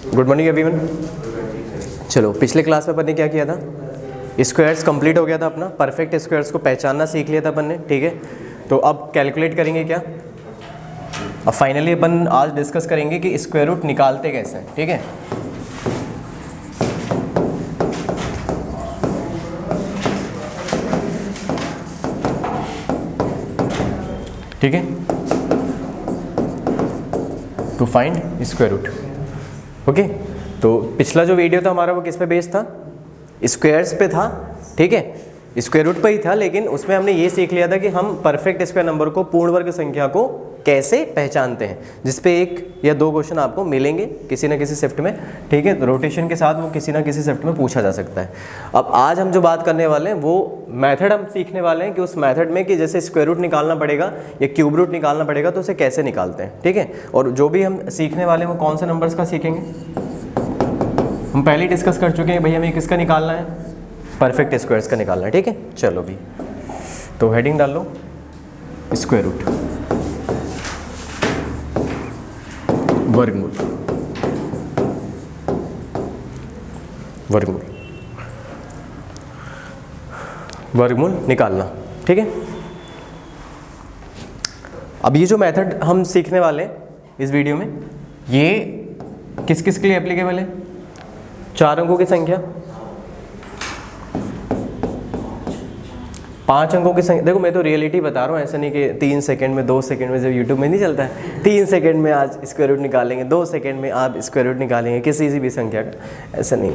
Good morning everyone. चलो पिछले class में अपन ने क्या किया था, स्क्वायर्स कंप्लीट हो गया था अपना, परफेक्ट स्क्वायर्स को पहचानना सीख लिया था अपन ने, ठीक है। तो अब कैलकुलेट करेंगे क्या, अब फाइनली अपन आज डिस्कस करेंगे कि स्क्वायर रूट निकालते कैसे हैं, ठीक है। ठीक है, to find square root. Okay, तो पिछला जो वीडियो था हमारा वो किस पे बेस्ड था, स्क्वायर्स पे था, ठीक है, स्क्वायर रूट पे ही था। लेकिन उसमें हमने ये सीख लिया था कि हम परफेक्ट स्क्वायर नंबर को, पूर्ण वर्ग संख्या को कैसे पहचानते हैं, जिसपे एक या दो क्वेश्चन आपको मिलेंगे किसी ना किसी शिफ्ट में, ठीक है। तो रोटेशन के साथ वो किसी ना किसी शिफ्ट में पूछा जा सकता है। अब आज हम जो बात करने वाले हैं वो मेथड हम सीखने वाले हैं कि उस मेथड में कि जैसे स्क्वायर रूट निकालना पड़ेगा या क्यूब रूट निकालना पड़ेगा तो उसे कैसे निकालते हैं, ठीक है। और जो भी हम सीखने वाले हैं वो कौन से नंबर्स का सीखेंगे, हम पहले ही डिस्कस कर चुके हैं भाई, हमें किसका निकालना है, परफेक्ट स्क्वायर्स का निकालना है, ठीक है। चलो भी, तो हेडिंग डाल लो स्क्वायर रूट, वर्गमूल, वर्गमूल, वर्गमूल निकालना, ठीक है। अब ये जो मेथड हम सीखने वाले हैं इस वीडियो में, ये किस किस के लिए एप्लीकेबल है, चार अंकों की संख्या, पांच अंकों की संख्या। देखो मैं तो रियलिटी बता रहा हूँ, ऐसा नहीं कि 3 सेकंड में 2 सेकंड में, जब यूट्यूब में नहीं चलता है 3 सेकंड में आज स्क्वायर रूट निकालेंगे, 2 सेकंड में आप स्क्वायर रूट निकालेंगे किसी भी संख्या का, ऐसा नहीं।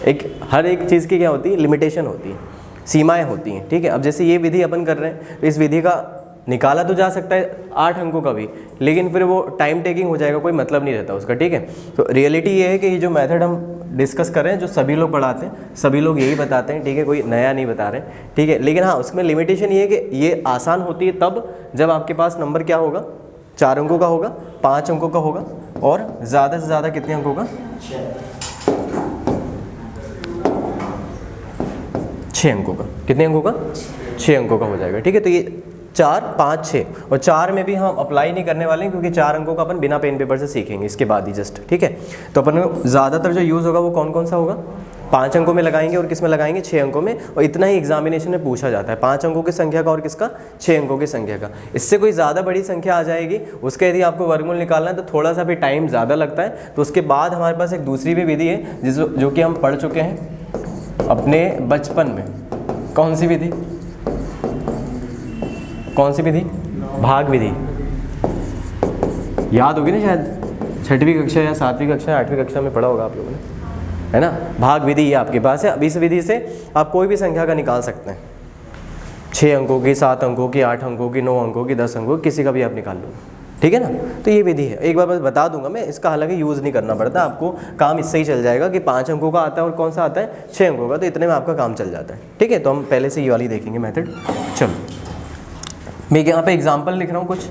एक हर एक चीज़ की क्या होती है, लिमिटेशन होती है, सीमाएं होती हैं, ठीक है। अब जैसे ये विधि अपन कर रहे हैं तो इस विधि का निकाला तो जा सकता है 8 अंकों का भी, लेकिन फिर वो टाइम टेकिंग हो जाएगा, कोई मतलब नहीं रहता उसका, ठीक है। तो रियलिटी ये है कि ये जो मेथड हम डिस्कस कर रहे हैं, जो सभी लोग पढ़ाते हैं, सभी लोग यही बताते हैं, ठीक है, कोई नया नहीं बता रहे, ठीक है। लेकिन हाँ, उसमें लिमिटेशन ये है कि ये आसान होती है तब जब आपके पास नंबर क्या होगा, 4 अंकों का होगा, 5 अंकों का होगा, और ज़्यादा से ज़्यादा कितने अंकों का, 6 अंकों का। कितने अंकों का, 6 अंकों का हो जाएगा, ठीक है। तो ये 4, 5, 6, और 4 में भी हम अप्लाई नहीं करने वाले हैं क्योंकि 4 अंकों का अपन बिना पेन पेपर से सीखेंगे इसके बाद ही जस्ट, ठीक है। तो अपन में ज़्यादातर जो यूज़ होगा वो कौन कौन सा होगा, 5 अंकों में लगाएंगे, और किस में लगाएंगे, 6 अंकों में। और इतना ही एग्जामिनेशन में पूछा जाता है, 5 अंकों की संख्या का और किसका, 6 अंकों की संख्या का। इससे कोई ज़्यादा बड़ी संख्या आ जाएगी, उसका यदि आपको वर्गमूल निकालना है तो थोड़ा सा भी टाइम ज़्यादा लगता है। तो उसके बाद हमारे पास एक दूसरी भी विधि है जो कि हम पढ़ चुके हैं अपने बचपन में। कौन सी विधि, कौन सी विधि, भाग विधि, याद होगी ना शायद, 6वीं कक्षा या 7वीं कक्षा या 8वीं कक्षा में पढ़ा होगा आप लोगों ने, है ना। भाग विधि ये आपके पास है। अब इस विधि से आप कोई भी संख्या का निकाल सकते हैं, 6 अंकों की, 7 अंकों की, 8 अंकों की, 9 अंकों की, 10 अंकों की, किसी का भी आप निकाल लो, ठीक है ना। तो ये विधि है, एक बार बस बता दूंगा मैं, इसका हालांकि यूज़ नहीं करना पड़ता आपको, काम इससे ही चल जाएगा कि 5 अंकों का आता है और कौन सा आता है, 6 अंकों का, तो इतने में आपका काम चल जाता है, ठीक है। तो हम पहले से ये वाली देखेंगे मेथड। चलो मैं यहाँ पे एग्जांपल लिख रहा हूँ कुछ,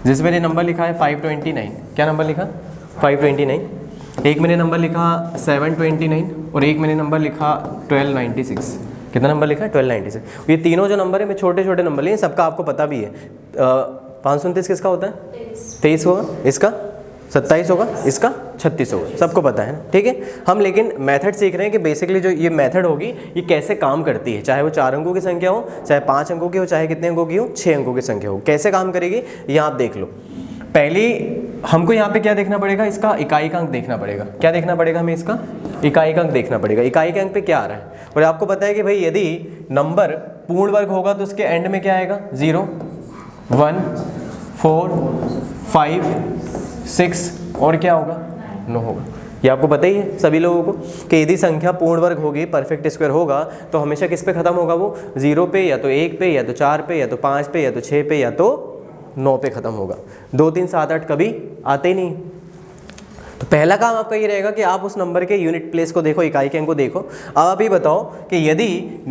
जिसमें मैंने नंबर लिखा है 529। क्या नंबर लिखा, 529। एक मैंने नंबर लिखा 729, और एक मैंने नंबर लिखा 1296। कितना नंबर लिखा है, 1296। ये तीनों जो नंबर है, मैं छोटे छोटे नंबर लिए, सबका आपको पता भी है। 529 किसका होता है, 23 होगा, इसका 27 होगा, इसका 36 होगा, सबको पता है ना, ठीक है। हम लेकिन मेथड सीख रहे हैं कि बेसिकली जो ये मेथड होगी ये कैसे काम करती है, चाहे वो 4 अंकों की संख्या हो, चाहे 5 अंकों की हो, चाहे कितने अंकों की हो, 6 अंकों की संख्या हो, कैसे काम करेगी यहाँ आप देख लो। पहले हमको यहाँ पे क्या देखना पड़ेगा, इसका इकाई का अंक देखना पड़ेगा। क्या देखना पड़ेगा हमें, इसका इकाई का अंक देखना पड़ेगा। इकाई के अंक पे क्या आ रहा है, और आपको पता है कि भाई यदि नंबर पूर्ण वर्ग होगा तो उसके एंड में क्या आएगा, 0, 1, 4, 5, 6, और क्या होगा, 9 होगा। ये आपको पता ही है सभी लोगों को कि यदि संख्या पूर्ण वर्ग होगी, परफेक्ट स्क्वायर होगा, तो हमेशा किस पे खत्म होगा वो, 0 पे, या तो 1 पे, या तो 4 पे, या तो 5 पे, या तो 6 पे, या तो 9 पे खत्म होगा। 2, 3, 7, 8 कभी आते ही नहीं। तो पहला काम आपका ये रहेगा कि आप उस नंबर के यूनिट प्लेस को देखो, इकाई के अंक को देखो। अब आप ये बताओ कि यदि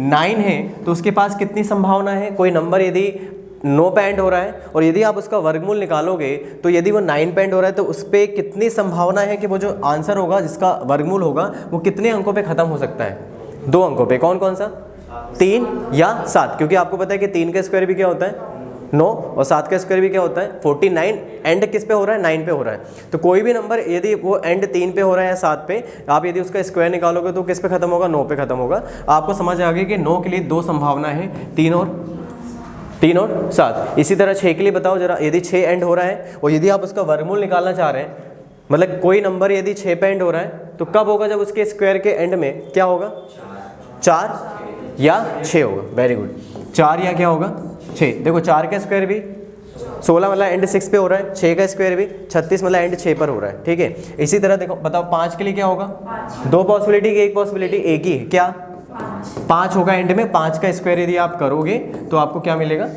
9 है तो उसके पास कितनी संभावना है, कोई नंबर यदि 9 पे एंड हो रहा है, और यदि आप उसका वर्गमूल निकालोगे तो यदि वो 9 पे एंड हो रहा है तो उस पर कितनी संभावना है कि वो जो आंसर होगा, जिसका वर्गमूल होगा, वो कितने अंकों पे खत्म हो सकता है, 2 अंकों पे। कौन कौन सा, 3 या 7, क्योंकि आपको पता है कि 3 का स्क्वायर भी क्या होता है, 9, और 7 का स्क्वायर भी क्या होता है 49। एंड किस पे हो रहा है 9 पे हो रहा है। तो कोई भी नंबर यदि वो एंड 3 पे हो रहा है या 7 पे, आप यदि उसका स्क्वायर निकालोगे तो किस पे खत्म होगा 9 पे खत्म होगा। आपको समझ आ गई कि 9 के लिए 2 संभावना है, 3 और 7। इसी तरह 6 के लिए बताओ जरा, यदि 6 एंड हो रहा है और यदि आप उसका वर्गमूल निकालना चाह रहे हैं, मतलब कोई नंबर यदि 6 पे एंड हो रहा है तो कब होगा, जब उसके स्क्वायर के एंड में क्या होगा 4 या 6 होगा। वेरी गुड, 4 या क्या होगा 6। देखो 4 का स्क्वायर भी 16 मतलब एंड 6 पे हो रहा है, 6 का स्क्वायर भी 36 मतलब एंड 6 पर हो रहा है, ठीक है। इसी तरह देखो बताओ 5 के लिए क्या होगा, 2 पॉसिबिलिटी की 1 पॉसिबिलिटी, एक ही है क्या 5 होगा एंड में। 5 का स्क्वायर यदि आप करोगे तो आपको क्या मिलेगा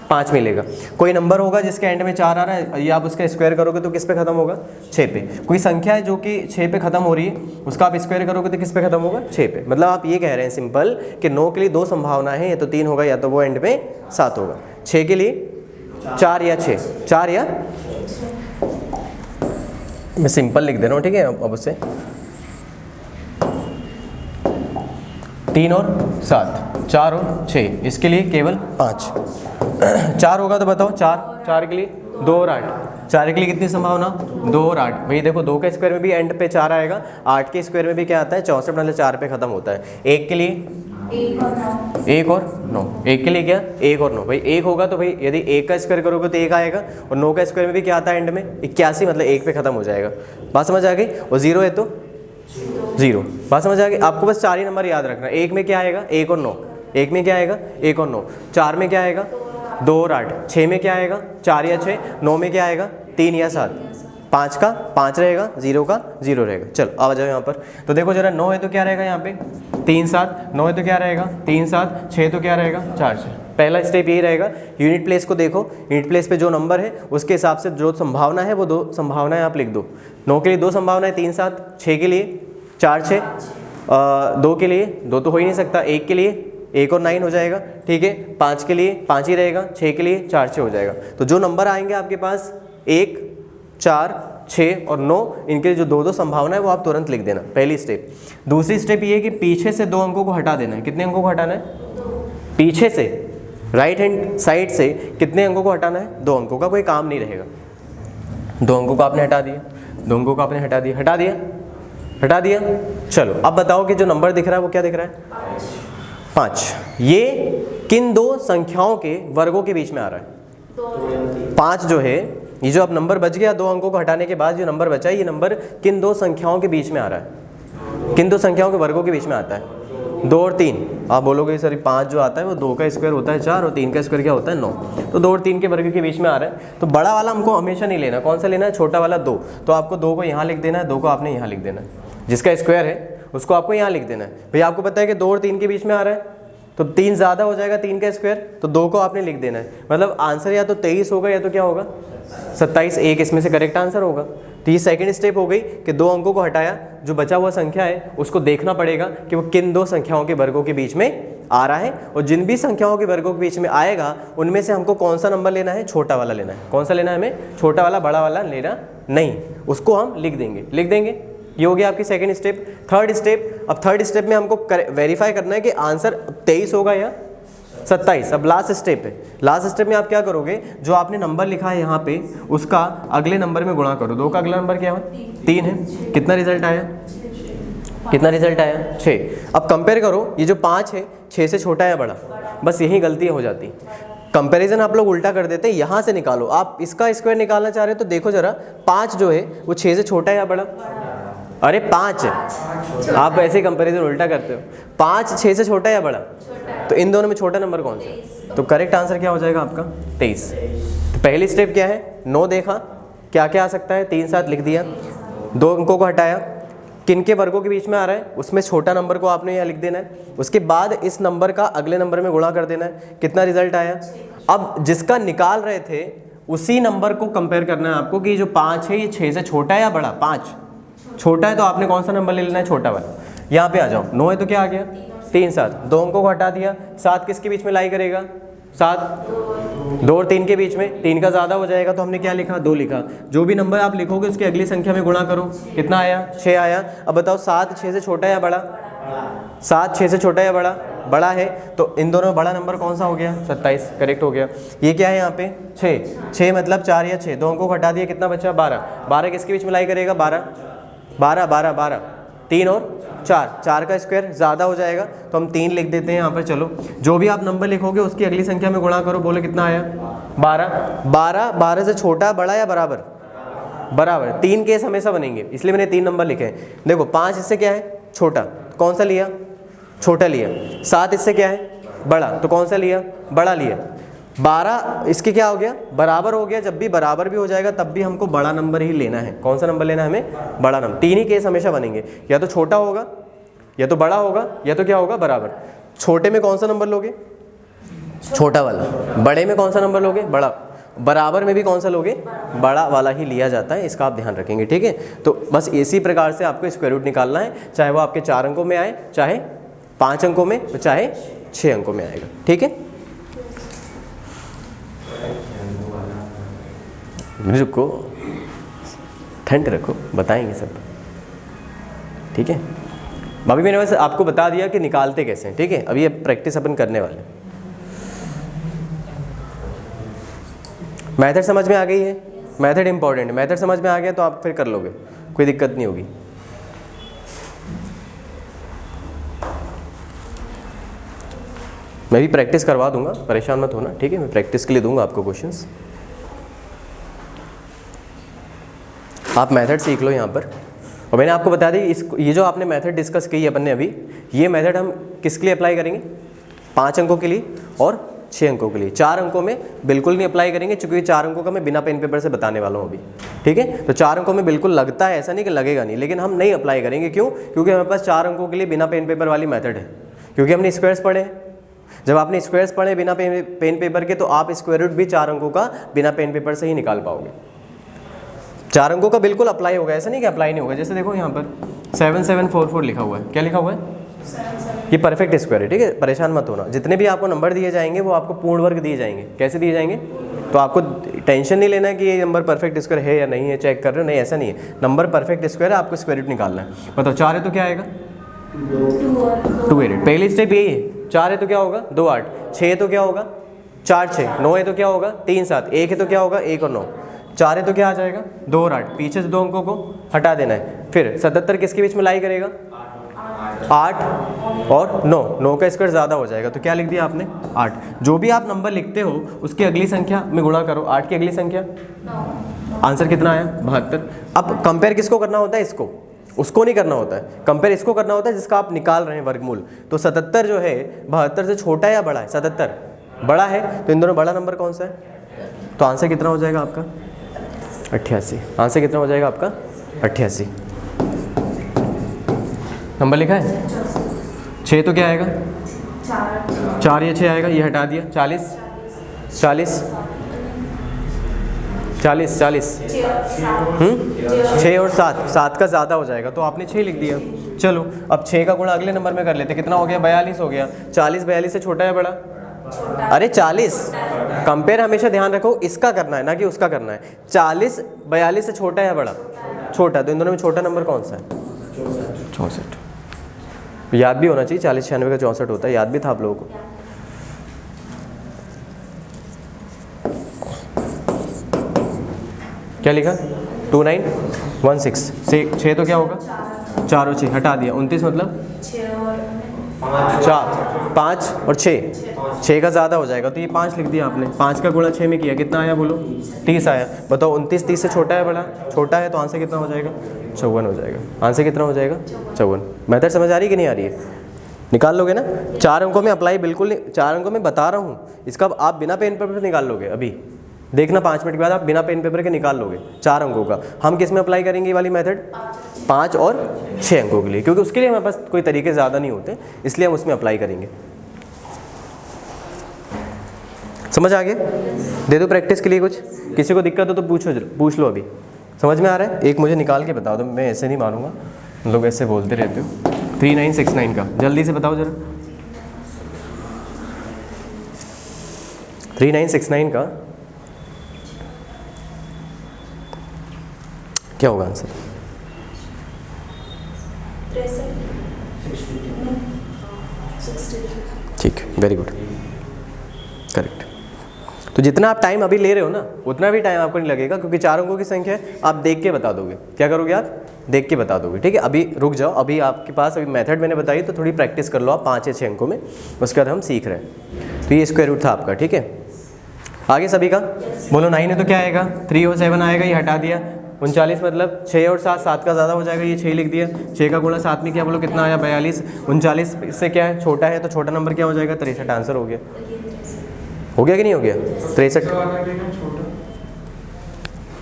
5 मिलेगा। कोई नंबर होगा जिसके एंड में 4 आ रहा है, ये आप उसका स्क्वायर करोगे तो किस पे खत्म होगा 6 पे। कोई संख्या है जो कि 6 पे खत्म हो रही है, उसका आप स्क्वायर करोगे तो किस पे खत्म होगा 6 पे। मतलब आप ये कह रहे हैं सिंपल कि 9 के लिए 2 संभावना है, या तो 3 होगा या तो वो एंड में 7 होगा। 6 के लिए 4 या 6, 4 या, मैं सिंपल लिख दे रहा हूँ, ठीक है। अब उससे 3 और 7, 4 और 6, इसके लिए केवल 5। 4 होगा तो बताओ 4 के लिए 2 और 8, 4 के लिए कितनी संभावना 2 और 8। भाई देखो 2 के स्क्वायर में भी एंड पे 4 आएगा, 8 के स्क्वायर में भी क्या आता है 64, मतलब 4 पे खत्म होता है। 1 के लिए 1 और 9, 1 के लिए क्या 1 और 9। भाई 1 होगा तो भाई यदि 1 का स्क्वायर करोगे तो 1 आएगा, और 9 का स्क्वायर में भी क्या आता है एंड में 81, मतलब 1 पे खत्म हो जाएगा। बात समझ आ गई। और 0 है तो 0। बात समझ आ गई। आपको बस 4 ही नंबर याद रखना। 1 में क्या आएगा 1 और 9, 1 में क्या आएगा 1 और 9, 4 में क्या आएगा 2 और 8, 6 में क्या आएगा 4 या 6, 9 में क्या आएगा 3 या 7, 5 का 5 रहेगा, 0 का 0 रहेगा। चलो आ जाओ यहाँ पर। तो देखो जरा 9 है तो क्या रहेगा यहाँ पे 3 7, 9 है तो क्या रहेगा 3 7, 6 तो क्या रहेगा 4 6। पहला स्टेप यही रहेगा, यूनिट प्लेस को देखो, यूनिट प्लेस पे जो नंबर है उसके हिसाब से जो संभावना है वो 2 संभावनाएं आप लिख दो। 9 के लिए 2 संभावनाएं 3 7, 6 के लिए 4 6, 2 के लिए 2 तो हो ही नहीं सकता, 1 के लिए 1 और 9 हो जाएगा, ठीक है। 5 के लिए 5 ही रहेगा, 6 के लिए 4 6 हो जाएगा। तो जो नंबर आएंगे आपके पास 1 4 6 और 9, इनके जो 2 संभावना है वो आप तुरंत लिख देना, पहली स्टेप। दूसरी स्टेप ये है कि पीछे से 2 अंकों को हटा देना है। कितने अंकों को हटाना है पीछे से, राइट हैंड साइड से कितने अंकों को हटाना है 2 अंकों का, कोई काम नहीं रहेगा। 2 अंकों को आपने हटा दिया, 2 अंकों को आपने हटा दिया। चलो अब बताओ कि जो नंबर दिख रहा है वो क्या दिख रहा है 5। ये किन 2 संख्याओं के वर्गों के बीच में आ रहा है 5 जो है, ये जो अब नंबर बच गया 2 अंकों को हटाने के बाद जो नंबर बचा है, ये नंबर किन 2 संख्याओं के बीच में आ रहा है, किन 2 संख्याओं के वर्गों के बीच में आता है 2 और 3। आप बोलोगे सर 5 जो आता है वो 2 का स्क्वायर होता है 4 और 3 का स्क्वायर क्या होता है 9, तो 2 और 3 के वर्ग के बीच में आ रहा है। तो बड़ा वाला हमको हमेशा नहीं लेना, कौन सा लेना है छोटा वाला 2। तो आपको 2 को यहाँ लिख देना है, 2 को आपने यहाँ लिख देना है, जिसका स्क्वायर है उसको आपको यहाँ लिख देना है। भाई आपको पता है कि 2 और 3 के बीच में आ रहा है, तो 3 ज़्यादा हो जाएगा 3 का स्क्वायर, तो 2 को आपने लिख देना है। मतलब आंसर या तो 23 होगा या तो क्या होगा 27, एक इसमें से करेक्ट आंसर होगा। तो ये सेकंड स्टेप हो गई कि 2 अंकों को हटाया, जो बचा हुआ संख्या है उसको देखना पड़ेगा कि वो किन 2 संख्याओं के वर्गों के बीच में आ रहा है, और जिन भी संख्याओं के वर्गों के बीच में आएगा उनमें से हमको कौन सा नंबर लेना है छोटा वाला लेना है। कौन सा लेना है हमें छोटा वाला, बड़ा वाला लेना नहीं, उसको हम लिख देंगे। ये हो गया आपकी सेकंड स्टेप। थर्ड स्टेप, अब थर्ड स्टेप में हमको वेरीफाई करना है कि आंसर 23 होगा या 27। अब लास्ट स्टेप है। लास्ट स्टेप में आप क्या करोगे, जो आपने नंबर लिखा है यहाँ पे उसका अगले नंबर में गुणा करो। 2 का अगला नंबर क्या है 3 है, कितना रिजल्ट आया 6। अब कंपेयर करो, ये जो 5 है 6 से छोटा है बड़ा, बस यही गलती हो जाती। कंपैरिजन आप लोग उल्टा कर देते हैं, यहाँ से निकालो। आप इसका स्क्वायर निकालना चाह रहे हो तो देखो जरा 5 जो है वो 6 से छोटा है या बड़ा, अरे 5 आप ऐसे कंपैरिजन उल्टा करते हो। 5 6 से छोटा है या बड़ा, तो इन दोनों में छोटा नंबर कौन सा, तो करेक्ट आंसर क्या हो जाएगा आपका 23। तो पहली स्टेप क्या है, 9 देखा क्या क्या आ सकता है, 3 7 लिख दिया, 2 अंकों को हटाया, किन के वर्गों के बीच में आ रहा है उसमें छोटा नंबर को आपने यहाँ लिख देना है। उसके बाद इस नंबर का अगले नंबर में गुणा कर देना है, कितना रिजल्ट आया। अब जिसका निकाल रहे थे उसी नंबर को कंपेयर करना है आपको कि जो 5 है ये 6 से छोटा है या बड़ा। 5 छोटा है तो आपने कौन सा नंबर ले लेना है छोटा वाला। यहाँ पे आ जाओ, 9 है तो क्या आ गया 3 7, 2 अंकों को हटा दिया, 7 किसके बीच में लाई करेगा 7 2 और 3 के बीच में, 3 का ज़्यादा हो जाएगा तो हमने क्या लिखा 2 लिखा। जो भी नंबर आप लिखोगे उसकी अगली संख्या में गुणा करो, कितना आया 6 आया। अब बताओ 7 6 से छोटा है या बड़ा, 7 6 से छोटा है या बड़ा, बड़ा है, तो इन दोनों में बड़ा नंबर कौन सा हो गया? 27, करेक्ट हो गया। ये क्या है यहाँ पे? 6 मतलब 4 या 6, 2 अंकों को हटा दिया, कितना बचा? 12 किसके बीच में लाई करेगा? 12 3 और 4 का स्क्वायर ज़्यादा हो जाएगा तो हम 3 लिख देते हैं यहाँ पर। चलो जो भी आप नंबर लिखोगे उसकी अगली संख्या में गुणा करो, बोलो कितना आया? 12 से छोटा बड़ा या बराबर? बराबर। 3 केस हमेशा बनेंगे इसलिए मैंने 3 नंबर लिखे हैं। देखो 5 इससे क्या है? छोटा, कौन सा लिया? छोटा लिया। 7 इससे क्या है? बड़ा, तो कौन सा लिया? बड़ा लिया। 12 इसके क्या हो गया? बराबर हो गया। जब भी बराबर भी हो जाएगा तब भी हमको बड़ा नंबर ही लेना है। कौन सा नंबर लेना है हमें? बड़ा नंबर। 3 ही केस हमेशा बनेंगे, या तो छोटा होगा, या तो बड़ा होगा, या तो क्या होगा? बराबर। छोटे में कौन सा नंबर लोगे? छोटा वाला। बड़े में कौन सा नंबर लोगे? बड़ा। बराबर में भी कौन सा लोगे? बड़ा वाला ही लिया जाता है, इसका आप ध्यान रखेंगे, ठीक है। तो बस इसी प्रकार से आपको स्क्वायर रूट निकालना है, चाहे वो आपके 4 अंकों में आए, चाहे 5 अंकों में, चाहे 6 अंकों में आएगा, ठीक है। रुको, ठंड रखो, बताएंगे सब, ठीक है। अभी मैंने बस आपको बता दिया कि निकालते कैसे हैं, ठीक है। अभी ये प्रैक्टिस अपन करने वाले हैं। मेथड समझ में आ गई है? मेथड इंपॉर्टेंट है। मेथड समझ में आ गया तो आप फिर कर लोगे, कोई दिक्कत नहीं होगी। मैं भी प्रैक्टिस करवा दूंगा, परेशान मत होना, ठीक है। मैं प्रैक्टिस के लिए दूंगा आपको क्वेश्चंस, आप मेथड सीख लो यहाँ पर। और मैंने आपको बता दी ये जो आपने मेथड डिस्कस की है अपन ने अभी, ये मेथड हम किसके लिए अप्लाई करेंगे? 5 अंकों के लिए और 6 अंकों के लिए। 4 अंकों में बिल्कुल नहीं अप्लाई करेंगे, क्योंकि 4 अंकों का मैं बिना पेन पेपर से बताने वाला हूँ अभी, ठीक है। तो 4 अंकों में बिल्कुल लगता है, ऐसा नहीं कि लगेगा नहीं, लेकिन हम नहीं अप्लाई करेंगे। क्यों? क्योंकि हमारे पास 4 अंकों के लिए बिना पेन पेपर वाली मेथड है, क्योंकि हमने स्क्वायर्स पढ़े हैं। जब आपने स्क्वायर्स पढ़े बिना पेन पेपर के, तो आप स्क्वायर रूट भी 4 अंकों का बिना पेन पेपर से ही निकाल पाओगे। 4 अंकों का बिल्कुल अप्लाई होगा, ऐसा नहीं कि अप्लाई नहीं होगा। जैसे देखो यहाँ पर 7744 लिखा हुआ है, क्या लिखा हुआ है? ये परफेक्ट स्क्वायर है, ठीक है, परेशान मत होना। जितने भी आपको नंबर दिए जाएंगे वो आपको पूर्ण वर्ग दिए जाएंगे। कैसे दिए जाएंगे? तो आपको टेंशन नहीं लेना है कि ये नंबर परफेक्ट स्क्वायर है या नहीं है, चेक कर रहे हो, नहीं ऐसा नहीं है। नंबर परफेक्ट स्क्वायर है, आपको स्क्वायर रूट निकालना है। बताओ 4 है तो क्या आएगा? 2 पहली स्टेप यही है। 4 है तो क्या होगा? 2 8। 6 है तो क्या होगा? 4 6। 9 है तो क्या होगा? 3 7। 1 है तो क्या होगा? 1 और 9। 4 है तो क्या आ जाएगा? 2 और 8। पीछे से 2 अंकों को हटा देना है। फिर 77 किसके बीच में लाई करेगा? 8 और 9 का स्क्वायर ज़्यादा हो जाएगा, तो क्या लिख दिया आपने? 8। जो भी आप नंबर लिखते हो उसकी अगली संख्या में गुणा करो। 8 की अगली संख्या 9। आंसर कितना आया? 72। अब कंपेयर किसको करना होता है? इसको, उसको नहीं करना होता है। कंपेयर इसको करना होता है जिसका आप निकाल रहे हैं वर्गमूल। तो 77 जो है 72 से छोटा है या बड़ा है? 77 बड़ा है, तो इन दोनों बड़ा नंबर कौन सा है? तो आंसर कितना हो जाएगा आपका? 88। आंसर कितना हो जाएगा आपका? 88। नंबर लिखा है? 6 तो क्या आएगा? 4 या 6 आएगा, ये हटा दिया। 40 40 40 40 6 और 7 का ज़्यादा हो जाएगा, तो आपने 6 लिख दिया। चलो अब 6 का गुणा अगले नंबर में कर लेते। कितना हो गया? 42 हो गया। 40 42 से छोटा है बड़ा? अरे 40। कंपेयर हमेशा ध्यान रखो, इसका करना है ना कि उसका करना है। 40 42 से छोटा है बड़ा? छोटा। तो इन दोनों में छोटा नंबर कौन सा है? 64। याद भी होना चाहिए, 40 96 का 64 होता है, याद भी था आप लोगों को। क्या लिखा? 2916 6 तो क्या होगा? 4 और 6 हटा दिया। 29 मतलब 4 5 और 6 का ज़्यादा हो जाएगा, तो ये 5 लिख दिया आपने। 5 का गुणा 6 में किया, कितना आया बोलो? 30 आया। बताओ 29 30 से छोटा है बड़ा? छोटा है, तो आंसर कितना हो जाएगा? 54 हो जाएगा। आंसर कितना हो जाएगा? 54। मेथड समझ आ रही है कि नहीं आ रही है? निकाल लोगे ना? 4 अंकों में अप्लाई बिल्कुल नहीं, 4 अंकों में बता रहा हूँ, इसका आप बिना पेन पेपर से निकाल लोगे। अभी देखना 5 मिनट के बाद आप बिना पेन पेपर के निकाल लोगे 4 अंकों का। हम किस में अप्लाई करेंगे ये वाली मेथड? 5 और 6 अंकों के लिए, क्योंकि उसके लिए हमारे पास कोई तरीके ज़्यादा नहीं होते, इसलिए हम उसमें अप्लाई करेंगे। समझ आ गया? दे दो प्रैक्टिस के लिए कुछ। किसी को दिक्कत हो तो पूछ लो। अभी समझ में आ रहा है? एक मुझे निकाल के बता दो, मैं ऐसे नहीं मानूंगा, लोग ऐसे बोलते रहते हो। 3969 का जल्दी से बताओ जरा। 3969 का क्या होगा आंसर? 63 ठीक है, वेरी गुड, करेक्ट। तो जितना आप टाइम अभी ले रहे हो ना उतना भी टाइम आपको नहीं लगेगा, क्योंकि 4 अंकों की संख्या है, आप देख के बता दोगे। क्या करोगे आप? देख के बता दोगे, ठीक है। अभी रुक जाओ, अभी आपके पास अभी मेथड मैंने बताई तो थोड़ी प्रैक्टिस कर लो आप 5 या 6 अंकों में, उसके बाद हम सीख रहे हैं। तो ये स्क्वायर रूट था आपका, ठीक है। आगे सभी का बोलो। 9 है तो क्या आएगा? 3 और 7 आएगा, ये हटा दिया। 39 मतलब 6 और 7, 7 का ज़्यादा हो जाएगा, ये 6 लिख दिया। 6 का गुणा 7 में क्या बोलो कितना आया? 42। 39 इससे क्या है? छोटा है, तो छोटा नंबर क्या हो जाएगा? 63। आंसर हो गया। हो गया कि नहीं हो गया? 63।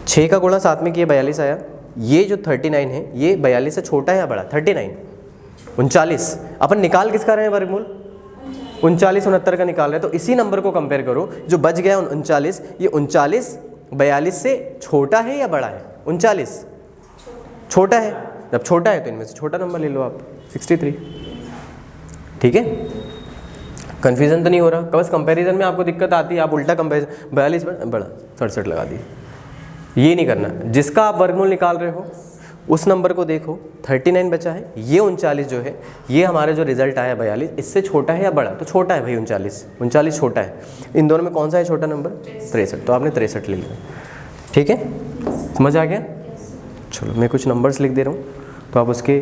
6 का गुणा 7 में किया 42 आया। ये जो 39 है ये 42 से छोटा है या बड़ा? 39 39 अपन निकाल किसका रहे हैं वर्गमूल? 39 69 का निकाल रहे हैं। तो इसी नंबर को कंपेयर करो, जो बच गया 39, ये 39 42 से छोटा है या बड़ा है? 39 छोटा है। जब छोटा है तो इनमें से छोटा नंबर ले लो आप, 63। ठीक है, कन्फ्यूजन तो नहीं हो रहा? बस कंपैरिजन में आपको दिक्कत आती है, आप उल्टा कंपैरिजन 42 बड़ा 67 लगा दिए। ये नहीं करना। जिसका आप वर्गमूल निकाल रहे हो उस नंबर को देखो, 39 बचा है, ये 39 जो है, ये हमारे जो रिजल्ट आया 42, इससे छोटा है या बड़ा? तो छोटा है भाई, 39 छोटा है। इन दोनों में कौन सा है छोटा नंबर? 63। तो आपने 63 ले लिया। ठीक है, समझ आ गया? चलो मैं कुछ नंबर्स लिख दे रहा हूँ तो आप उसके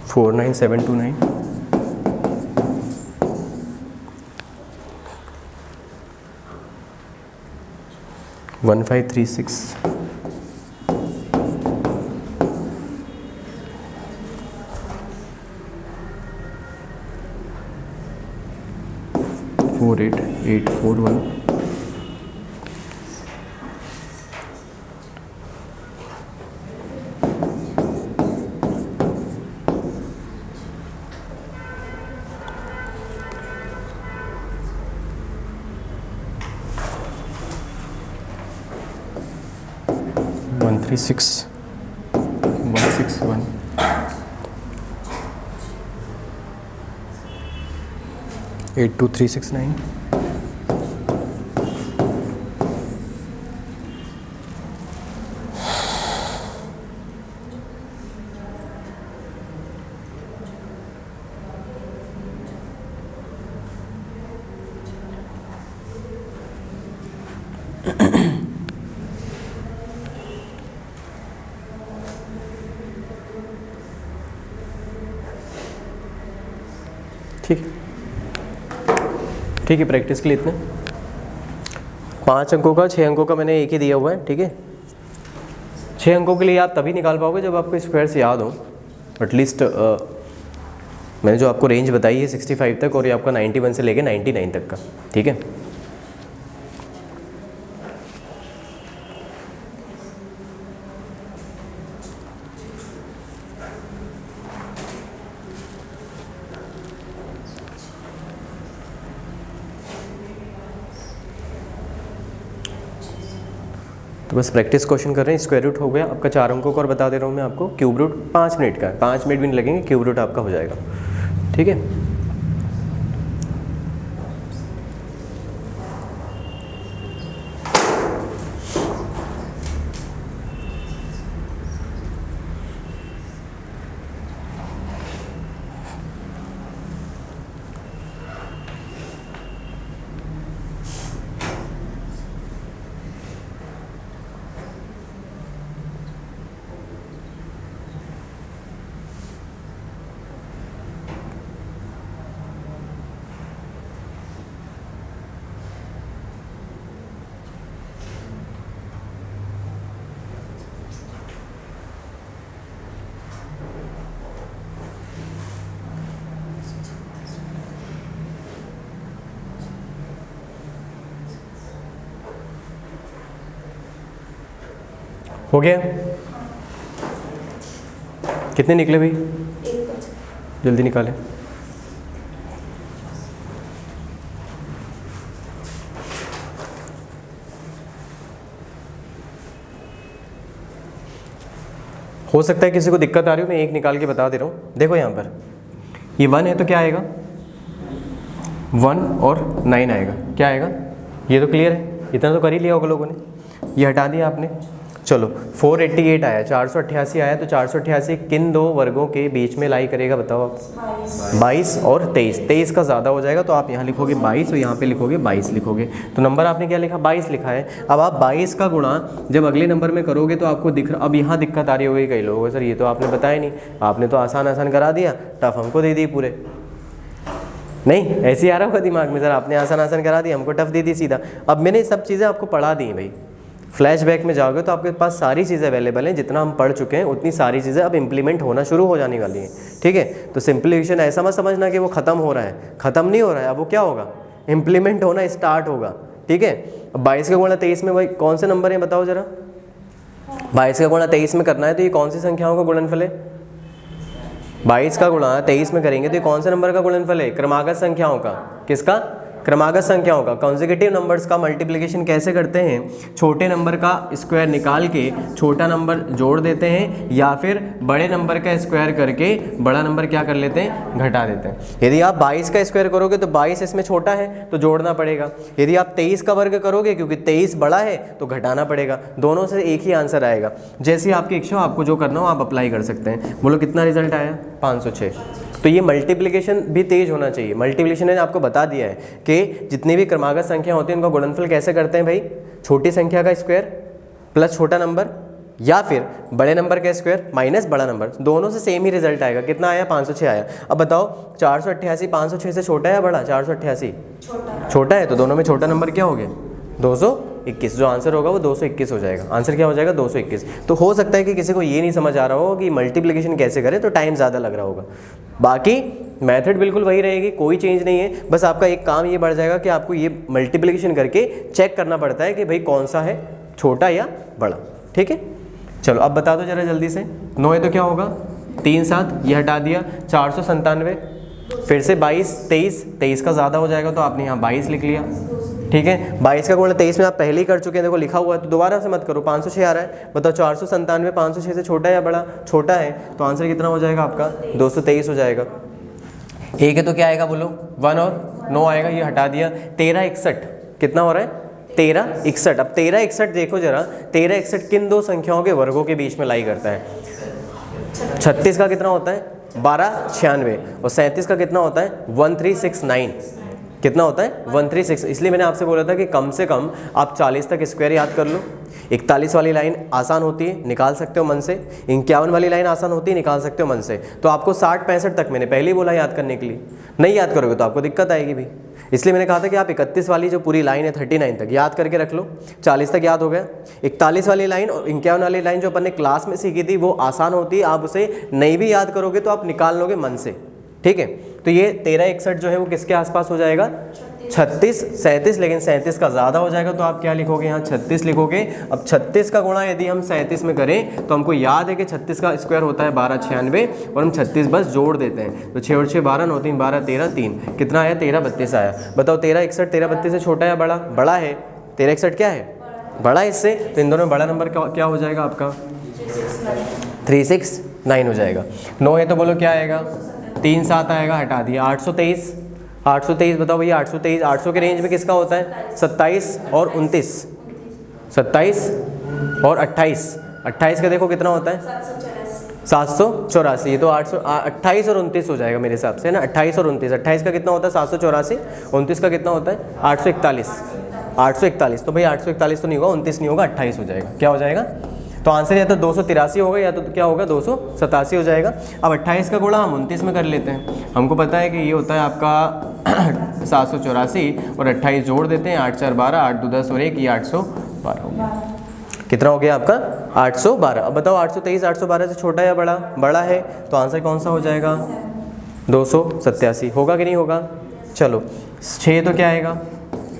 फोर 9729 1536 48841 136 161 82369 ठीक है, प्रैक्टिस के लिए इतने। 5 अंकों का 6 अंकों का मैंने एक ही दिया हुआ है। ठीक है, 6 अंकों के लिए आप तभी निकाल पाओगे जब आपको स्क्वायर्स याद हो। एटलीस्ट मैंने जो आपको रेंज बताई है 65 तक, और ये आपका 91 से लेके 99 तक का। ठीक है, तो बस प्रैक्टिस क्वेश्चन कर रहे हैं। स्क्वायर रूट हो गया आपका 4 अंकों का, और बता दे रहा हूँ मैं आपको क्यूब रूट 5 मिनट का है, 5 मिनट भी नहीं लगेंगे, क्यूब रूट आपका हो जाएगा। ठीक है, हो गया? कितने निकले भाई? जल्दी निकालें। हो सकता है किसी को दिक्कत आ रही हो, मैं एक निकाल के बता दे रहा हूँ। देखो यहाँ पर ये 1 है तो क्या आएगा? 1 और 9 आएगा, क्या आएगा? ये तो क्लियर है, इतना तो कर ही लिया होगा लोगों ने, ये हटा दिया आपने। चलो 488 आया, 488 आया, तो 488 किन दो वर्गों के बीच में लाई करेगा बताओ आप? 22 और 23। 23 का ज़्यादा हो जाएगा तो आप यहाँ लिखोगे 22 और यहाँ पे लिखोगे 22 लिखोगे, तो नंबर आपने क्या लिखा? 22 लिखा है। अब आप 22 का गुणा जब अगले नंबर में करोगे तो आपको दिख रहा, अब यहाँ दिक्कत आ रही होगी कई लोगों को, सर ये तो आपने बताया नहीं, आपने तो आसान आसान करा दिया, टफ हमको दे दी पूरे। नहीं ऐसे ही आ रहा होगा दिमाग में, सर आपने आसान आसान करा दिया, हमको टफ दे दी सीधा। अब मैंने सब चीज़ें आपको पढ़ा दी भाई, फ्लैशबैक में जाओगे तो आपके पास सारी चीज़ें अवेलेबल हैं, जितना हम पढ़ चुके हैं उतनी सारी चीज़ें अब इंप्लीमेंट होना शुरू हो जाने वाली हैं, ठीक है। तो सिंप्लीफिकेशन ऐसा मत समझना कि वो ख़त्म हो रहा है, ख़त्म नहीं हो रहा है, अब वो क्या होगा? इम्प्लीमेंट होना स्टार्ट होगा, ठीक है। अब 22 का गुणा 23 में भाई कौन से नंबर हैं बताओ ज़रा? 22 का गुणा 23 में करना है तो ये कौन सी संख्याओं का गुणनफल है? 22 का गुणा 23 में करेंगे तो ये कौन से नंबर का गुणनफल है? क्रमागत संख्याओं का। किसका? क्रमागत संख्याओं का। कॉन्जिक्यूटिव नंबर्स का मल्टीप्लिकेशन कैसे करते हैं? छोटे नंबर का स्क्वायर निकाल के छोटा नंबर जोड़ देते हैं, या फिर बड़े नंबर का स्क्वायर करके बड़ा नंबर क्या कर लेते हैं? घटा देते हैं। यदि आप 22 का स्क्वायर करोगे तो 22 इसमें छोटा है तो जोड़ना पड़ेगा, यदि आप 23 का वर्ग करोगे क्योंकि 23 बड़ा है तो घटाना पड़ेगा। दोनों से एक ही आंसर आएगा, जैसे आपकी इच्छा हो, आपको जो करना हो आप अप्लाई कर सकते हैं। बोलो कितना रिजल्ट आया? 506। तो ये मल्टीप्लिकेशन भी तेज होना चाहिए। मल्टीप्लिकेशन ने आपको बता दिया है कि जितनी भी क्रमागत संख्या होती है उनका गुणनफल कैसे करते हैं भाई? छोटी संख्या का स्क्वायर प्लस छोटा नंबर, या फिर बड़े नंबर का स्क्वायर माइनस बड़ा नंबर, दोनों से सेम ही रिजल्ट आएगा। कितना आया? 506 आया। अब बताओ 488 506 से छोटा है या बड़ा? 488 छोटा है, तो दोनों में छोटा नंबर क्या हो गया? 221। जो आंसर होगा वो 221 हो जाएगा। आंसर क्या हो जाएगा? 221। तो हो सकता है कि किसी को ये नहीं समझ आ रहा हो कि मल्टीप्लिकेशन कैसे करें, तो टाइम ज़्यादा लग रहा होगा। बाकी मेथड बिल्कुल वही रहेगी, कोई चेंज नहीं है। बस आपका एक काम ये बढ़ जाएगा कि आपको ये मल्टीप्लिकेशन करके चेक करना पड़ता है कि भाई कौन सा है, छोटा या बड़ा, ठीक है। चलो अब बता दो जरा जल्दी से। 9 है तो क्या होगा? 3 7, ये हटा दिया। 497, फिर से 22 23, 23 का ज़्यादा हो जाएगा तो आपने यहाँ 22 लिख लिया, ठीक है। 22 का गुणा 23 में आप पहले ही कर चुके हैं, देखो लिखा हुआ है, तो दोबारा से मत करो। 506 आ रहा है, बताओ 497 506 से छोटा है या बड़ा? छोटा है, तो आंसर कितना हो जाएगा आपका? 223 हो जाएगा। एक है तो क्या आएगा बोलो? 1 और 9 आएगा, ये हटा दिया। 13 61 कितना हो रहा है? 13 61। अब 13 61 देखो जरा, 13 61 किन दो संख्याओं के वर्गों के बीच में लाई करता है? 36 का कितना होता है? 12 96, और 37 का कितना होता है? 1369। कितना होता है? 136। इसलिए मैंने आपसे बोला था कि कम से कम आप 40 तक स्क्वायर याद कर लो। 41 वाली लाइन आसान होती है, निकाल सकते हो मन से। 51 वाली लाइन आसान होती है, निकाल सकते हो मन से। तो आपको 60 65 तक मैंने पहले ही बोला याद करने के लिए। नहीं याद करोगे तो आपको दिक्कत आएगी भी, इसलिए मैंने कहा था कि आप 31 वाली जो पूरी लाइन है 39 तक याद करके रख लो। 40 तक याद हो गया। 41 वाली लाइन और 51 वाली लाइन जो अपन ने क्लास में सीखी थी वो आसान होती है, आप उसे नहीं भी याद करोगे तो आप निकाल लोगे मन से, ठीक है। तो ये 13 61 जो है वो किसके आसपास हो जाएगा? 36 37, लेकिन 37 का ज़्यादा हो जाएगा तो आप क्या लिखोगे? यहाँ 36 लिखोगे। अब 36 का गुणा यदि हम 37 में करें तो हमको याद है कि 36 का स्क्वायर होता है 12 96, और हम 36 बस जोड़ देते हैं, तो 6 और 6 12 9 3 12 13 3 कितना आया? 13 32 आया। बताओ 13 61 13 32 से छोटा या बड़ा? बड़ा है। 13 61 क्या है? बड़ा है इससे, तो इन दोनों में बड़ा नंबर क्या हो जाएगा आपका? 369 हो जाएगा। 9 है तो बोलो क्या आएगा? 3 7 आएगा, हटा दिया। 823 823 बताओ भैया 823 800 के रेंज में किसका होता है? 27 और 29, 27 और 28, 28 का देखो कितना होता है? 784। तो 28 और 29 हो जाएगा मेरे हिसाब से, है ना। 28 और 29, 28 का कितना होता है? 784, 29 का कितना होता है? 841 841। तो भाई 841 तो नहीं होगा, 29 नहीं होगा, 28 हो जाएगा। क्या हो जाएगा? तो आंसर या तो 283 होगा या तो क्या होगा? 287 हो जाएगा। अब 28 का गुणा हम 29 में कर लेते हैं। हमको पता है कि ये होता है आपका 784, और 28 जोड़ देते हैं। 8 4 12, 8 2 10 और 1, ये 812 हो गया। कितना हो गया आपका? 812। अब बताओ 823 812 से छोटा या बड़ा? बड़ा है, तो आंसर कौन सा हो जाएगा? 287 होगा कि नहीं होगा? चलो 6 तो क्या आएगा?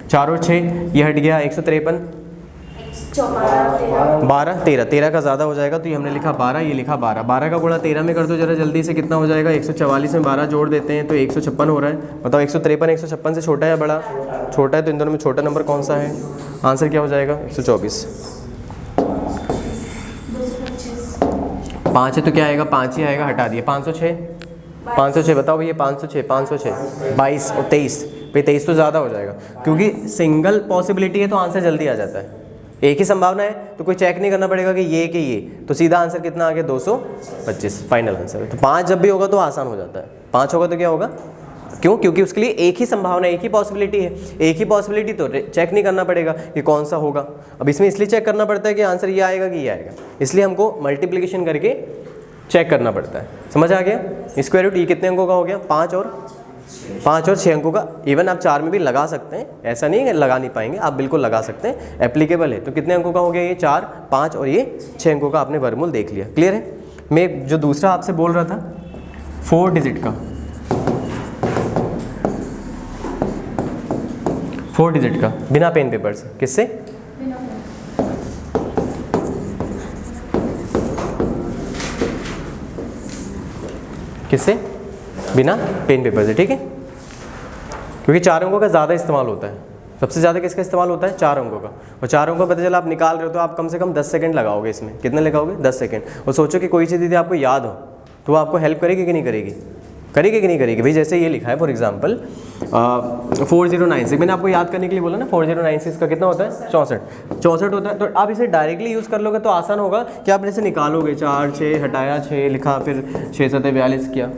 4 और 6 ये हट गया, 153 12 13, 13 का ज़्यादा हो जाएगा तो ये हमने लिखा 12, ये लिखा 12। 12 का गुणा 13 में कर दो जरा जल्दी से, कितना हो जाएगा? 144 में 12 जोड़ देते हैं तो 156 हो रहा है। बताओ 153 156 से छोटा है या बड़ा? छोटा है, तो इन दोनों में छोटा नंबर कौन सा है? आंसर क्या हो जाएगा? 124। 5 है तो क्या आएगा? 5 ही आएगा, हटा दिया। 506 506 बताओ भैया 506 506 22 और 23 भाई 23 तो ज़्यादा हो जाएगा, क्योंकि सिंगल पॉसिबिलिटी है तो आंसर जल्दी आ जाता है। एक ही संभावना है तो कोई चेक नहीं करना पड़ेगा कि ये, तो सीधा आंसर कितना आ गया 225 फाइनल आंसर। तो 5 जब भी होगा तो आसान हो जाता है, 5 होगा तो क्या होगा, क्यों, क्योंकि उसके लिए एक ही संभावना, एक ही पॉसिबिलिटी है, एक ही पॉसिबिलिटी, तो चेक नहीं करना पड़ेगा कि कौन सा होगा। अब इसमें इसलिए चेक करना पड़ता है कि आंसर ये आएगा कि ये आएगा, इसलिए हमको मल्टीप्लिकेशन करके चेक करना पड़ता है। समझ आ गया। स्क्वायर रूट ई कितने अंकों का हो गया, 5 और 6 अंकों का। इवन आप 4 में भी लगा सकते हैं, ऐसा नहीं है लगा नहीं पाएंगे, आप बिल्कुल लगा सकते हैं, एप्लीकेबल है। तो कितने अंकों का हो गया ये, 4, 5 और ये 6 अंकों का आपने वर्गमूल देख लिया। क्लियर है। मैं जो दूसरा आपसे बोल रहा था 4 डिजिट का, 4 डिजिट का बिना पेन पेपर से, किससे, किससे, बिना पेन पेपर से, ठीक है। क्योंकि 4 अंकों का ज़्यादा इस्तेमाल होता है, सबसे ज़्यादा किसका इस्तेमाल होता है, 4 अंकों का। और 4 अंकों का पता चला आप निकाल रहे हो तो आप कम से कम 10 सेकंड लगाओगे इसमें। कितने लगाओगे, 10 सेकंड। और सोचो कि कोई चीज़ यदि आपको याद हो तो वो आपको हेल्प करेगी कि नहीं करेगी, करेगी कि नहीं करेगी। भाई जैसे ये लिखा है फॉर एग्जांपल 4096, मैंने आपको याद करने के लिए बोला ना, 4096 का कितना होता है, 64 होता है। तो आप इसे डायरेक्टली यूज़ कर लोगे तो आसान होगा कि आप इसे निकालोगे, 4 6 हटाया, 6 लिखा, फिर 6 7 42 किया।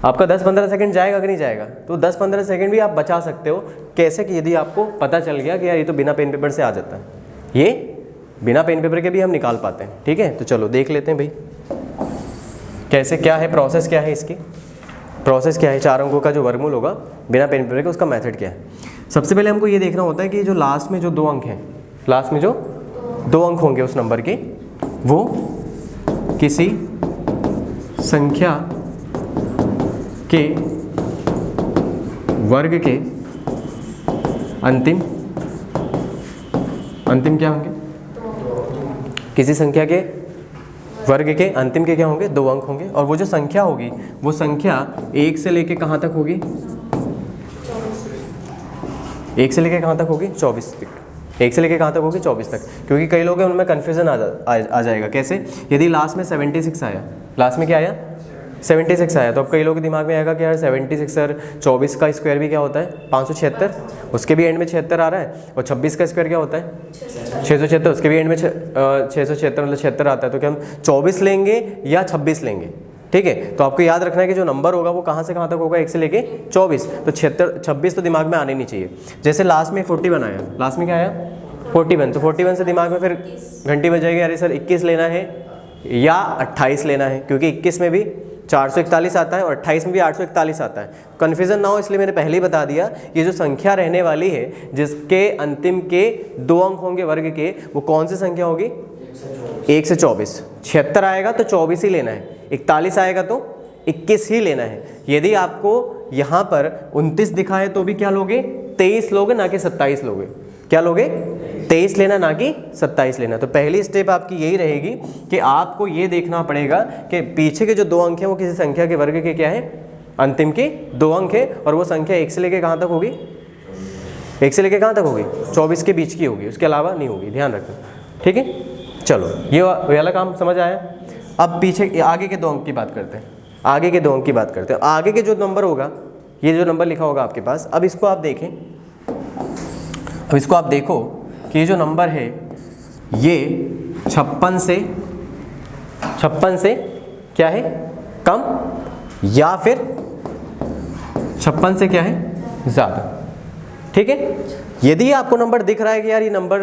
आपका 10-15 सेकंड जाएगा कि नहीं जाएगा। तो 10-15 सेकंड भी आप बचा सकते हो। कैसे, कि यदि आपको पता चल गया कि यार ये तो बिना पेन पेपर से आ जाता है, ये बिना पेन पेपर के भी हम निकाल पाते हैं। ठीक है, तो चलो देख लेते हैं भाई कैसे, क्या है प्रोसेस, क्या है इसकी प्रोसेस, क्या है 4 अंकों का जो वर्गमूल होगा बिना पेन पेपर के, उसका मेथड क्या है। सबसे पहले हमको ये देखना होता है कि जो लास्ट में जो 2 अंक हैं, लास्ट में जो 2 अंक होंगे उस नंबर के, वो किसी संख्या के वर्ग के अंतिम क्या होंगे, किसी संख्या के वर्ग के अंतिम के क्या होंगे, 2 अंक होंगे। और वो जो संख्या होगी वो संख्या 1 से लेके कहाँ तक होगी, 1 से लेके कहाँ तक होगी, 24 तक। 1 से लेके कहाँ तक होगी, 24 तक। क्योंकि कई लोग हैं उनमें कन्फ्यूजन आ जाएगा। कैसे, यदि लास्ट में 76 आया, लास्ट में क्या आया, 76 आया, तो अब कई लोगों के दिमाग में आएगा कि यार 76 सर 24 का स्क्वायर भी क्या होता है, 576, उसके भी एंड में 76 आ रहा है। और 26 का स्क्वायर क्या होता है, 676, उसके भी एंड में 676 मतलब 76 आता है। तो क्या हम 24 लेंगे या 26 लेंगे। ठीक है, तो आपको याद रखना है कि जो नंबर होगा वो कहाँ से कहाँ तक होगा, 1 से लेके 24। तो 26 तो दिमाग में आने नहीं चाहिए। जैसे लास्ट में 41 आया, लास्ट में क्या आया, 41, तो 41 से दिमाग में फिर घंटी बजाएगी, अरे सर 21 लेना है या 28 लेना है, क्योंकि 21 में भी 441 आता है और 28 में भी 841 आता है। कन्फ्यूज़न ना हो इसलिए मैंने पहले ही बता दिया, ये जो संख्या रहने वाली है जिसके अंतिम के 2 अंक होंगे वर्ग के, वो कौन सी संख्या होगी, 1 से 24। 76 आएगा तो 24 ही लेना है, 41 आएगा तो 21 ही लेना है। यदि आपको यहाँ पर 29 दिखा है तो भी क्या लोगे, 23 लोगे, ना कि 27 लोगे। क्या लोगे, 23 लेना, ना कि 27 लेना। तो पहली स्टेप आपकी यही रहेगी कि आपको ये देखना पड़ेगा कि पीछे के जो 2 अंक हैं वो किसी संख्या के वर्ग के क्या है, अंतिम के 2 अंक है, और वो संख्या 1 से लेके कहाँ तक होगी, 1 से लेके कहाँ तक होगी, 24 के बीच की होगी, उसके अलावा नहीं होगी, ध्यान रखना। ठीक है, चलो ये वाला काम समझ आया। अब पीछे आगे के 2 अंक की बात करते हैं, आगे के 2 अंक की बात करते हैं। आगे के जो नंबर होगा, ये जो नंबर लिखा होगा आपके पास, अब इसको आप देखें, अब इसको आप देखो कि ये जो नंबर है ये 56 से क्या है, कम, या फिर 56 से क्या है, ज़्यादा। ठीक है, यदि आपको नंबर दिख रहा है कि यार ये नंबर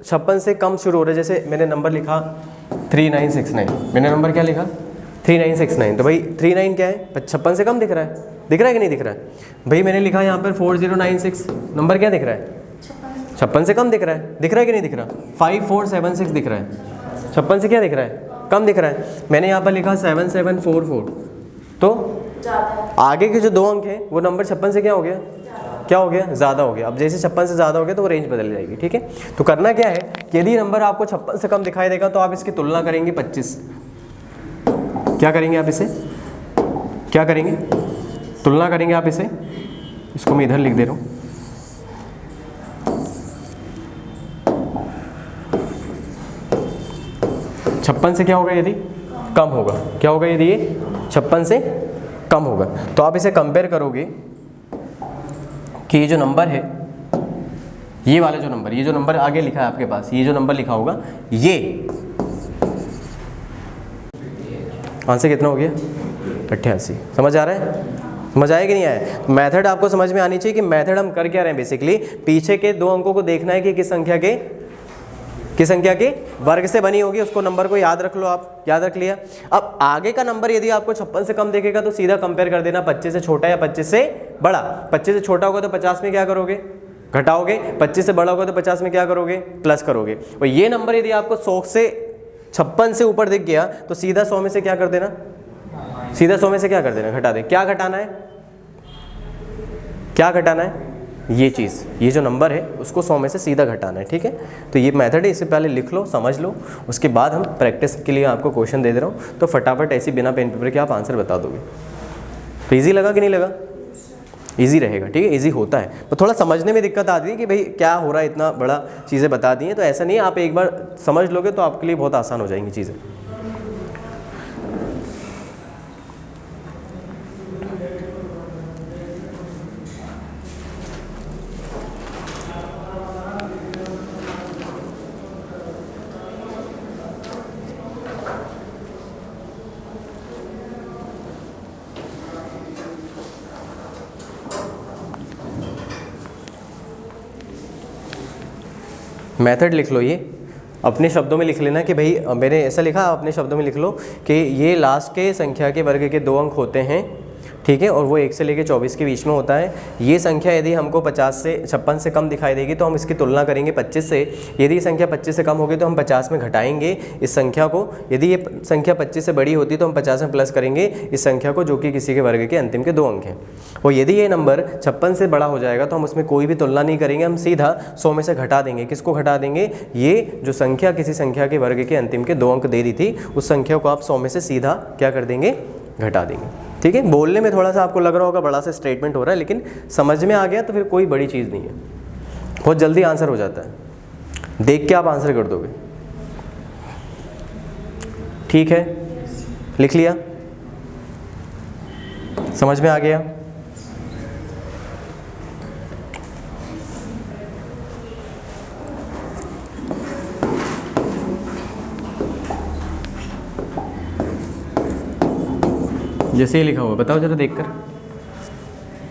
56 से कम शुरू हो रहा है, जैसे मैंने नंबर लिखा 3969, मैंने नंबर क्या लिखा 3969, तो भाई 39 क्या है, 56 से कम दिख रहा है, दिख रहा है कि नहीं दिख रहा है। भाई मैंने लिखा यहाँ पर 4096, नंबर क्या दिख रहा है, 56 से कम दिख रहा है कि नहीं दिख रहा। 5476 दिख रहा है, 56 से क्या दिख रहा है, कम दिख रहा है। मैंने यहाँ पर लिखा 7744, तो आगे के जो 2 अंक हैं वो नंबर 56 से क्या हो गया, क्या हो गया, ज़्यादा हो गया। अब जैसे 56 से ज़्यादा हो गया तो वो रेंज बदल जाएगी। ठीक है, तो करना क्या है, यदि नंबर आपको 56 से कम दिखाई देगा तो आप इसकी तुलना करेंगे 25। क्या करेंगे आप इसे, क्या करेंगे, तुलना करेंगे आप इसे, इसको मैं इधर लिख दे रहा हूँ। छप्पन से क्या होगा यदि कम होगा, क्या होगा यदि ये 56 से कम होगा, तो आप इसे कंपेयर करोगे कि ये जो नंबर है, ये वाला जो नंबर, ये जो नंबर आगे लिखा है आपके पास, ये जो नंबर लिखा होगा, ये आंसर कितना हो गया? 88। समझ आ रहा है? समझ आया कि नहीं आया? मेथड आपको समझ में आनी चाहिए कि मेथड हम कर क्या रहे हैं। बेसिकली पीछे के दो अंकों को देखना है कि किस संख्या के वर्ग से बनी होगी, उसको नंबर को याद रख लो आप। याद रख लिया। अब आगे का नंबर यदि आपको 56 से कम देखेगा तो सीधा कंपेयर कर देना 25 से छोटा या 25 से बड़ा। 25 से छोटा होगा तो 50 में क्या करोगे? घटाओगे। 25 से बड़ा होगा तो 50 में क्या करोगे? प्लस करोगे। और ये नंबर यदि आपको 100 से 56 से ऊपर दिख गया तो सीधा 100 में से क्या कर देना? सीधा 100 में से क्या कर देना? घटा दे। क्या घटाना है? क्या घटाना है? ये चीज़, ये जो नंबर है उसको 100 में से सीधा घटाना है। ठीक है, तो ये मेथड है, इससे पहले लिख लो, समझ लो, उसके बाद हम प्रैक्टिस के लिए आपको क्वेश्चन दे रहा हूँ, तो फटाफट ऐसी बिना पेन पेपर के आप आंसर बता दोगे। तो ईजी लगा कि नहीं लगा? ईजी रहेगा। ठीक है, ईजी होता है, तो थोड़ा समझने में दिक्कत आती है कि भाई क्या हो रहा है, इतना बड़ा चीज़ें बता दी हैं। तो ऐसा नहीं है, आप एक बार समझ लोगे तो आपके लिए बहुत आसान हो जाएंगी चीज़ें। मेथड लिख लो, ये अपने शब्दों में लिख लेना कि भाई मैंने ऐसा लिखा, अपने शब्दों में लिख लो कि ये लास्ट के संख्या के वर्ग के 2 अंक होते हैं। ठीक है, और वो 1 से लेकर 24 के बीच में होता है। ये संख्या यदि हमको 56 से कम दिखाई देगी तो हम इसकी तुलना करेंगे 25 से। यदि ये संख्या 25 से कम होगी तो हम 50 में घटाएंगे इस संख्या को। यदि ये संख्या 25 से बड़ी होती तो हम 50 में प्लस करेंगे इस संख्या को, जो कि किसी के वर्ग के अंतिम के 2 अंक हैं। और यदि ये नंबर 56 से बड़ा हो जाएगा तो हम उसमें कोई भी तुलना नहीं करेंगे, हम सीधा 100 में से घटा देंगे। किसको घटा देंगे? ये जो संख्या किसी संख्या के वर्ग के अंतिम के 2 अंक दे दी थी, उस संख्या को आप 100 में से सीधा क्या कर देंगे? घटा देंगे। ठीक है, बोलने में थोड़ा सा आपको लग रहा होगा बड़ा सा स्टेटमेंट हो रहा है, लेकिन समझ में आ गया तो फिर कोई बड़ी चीज़ नहीं है, बहुत जल्दी आंसर हो जाता है, देख के आप आंसर कर दोगे। ठीक है, लिख लिया? समझ में आ गया? जैसे ही लिखा हुआ बताओ जरा देखकर,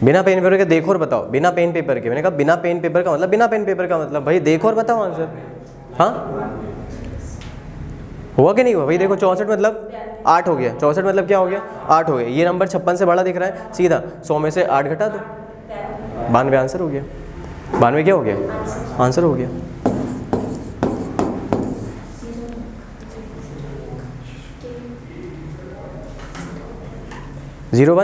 बिना पेन पेपर के देखो और बताओ। बिना पेन पेपर के, मैंने कहा बिना पेन पेपर का मतलब, बिना पेन पेपर का मतलब भाई देखो और बताओ आंसर। हाँ, हुआ कि नहीं हुआ भाई? देखो 64 मतलब 8 हो गया। 64 मतलब क्या हो गया? 8 हो गया। ये नंबर 56 से बड़ा दिख रहा है, सीधा 100 में से 8 घटा दो, 92 आंसर हो गया। 92 क्या हो गया? आंसर हो गया। जीरो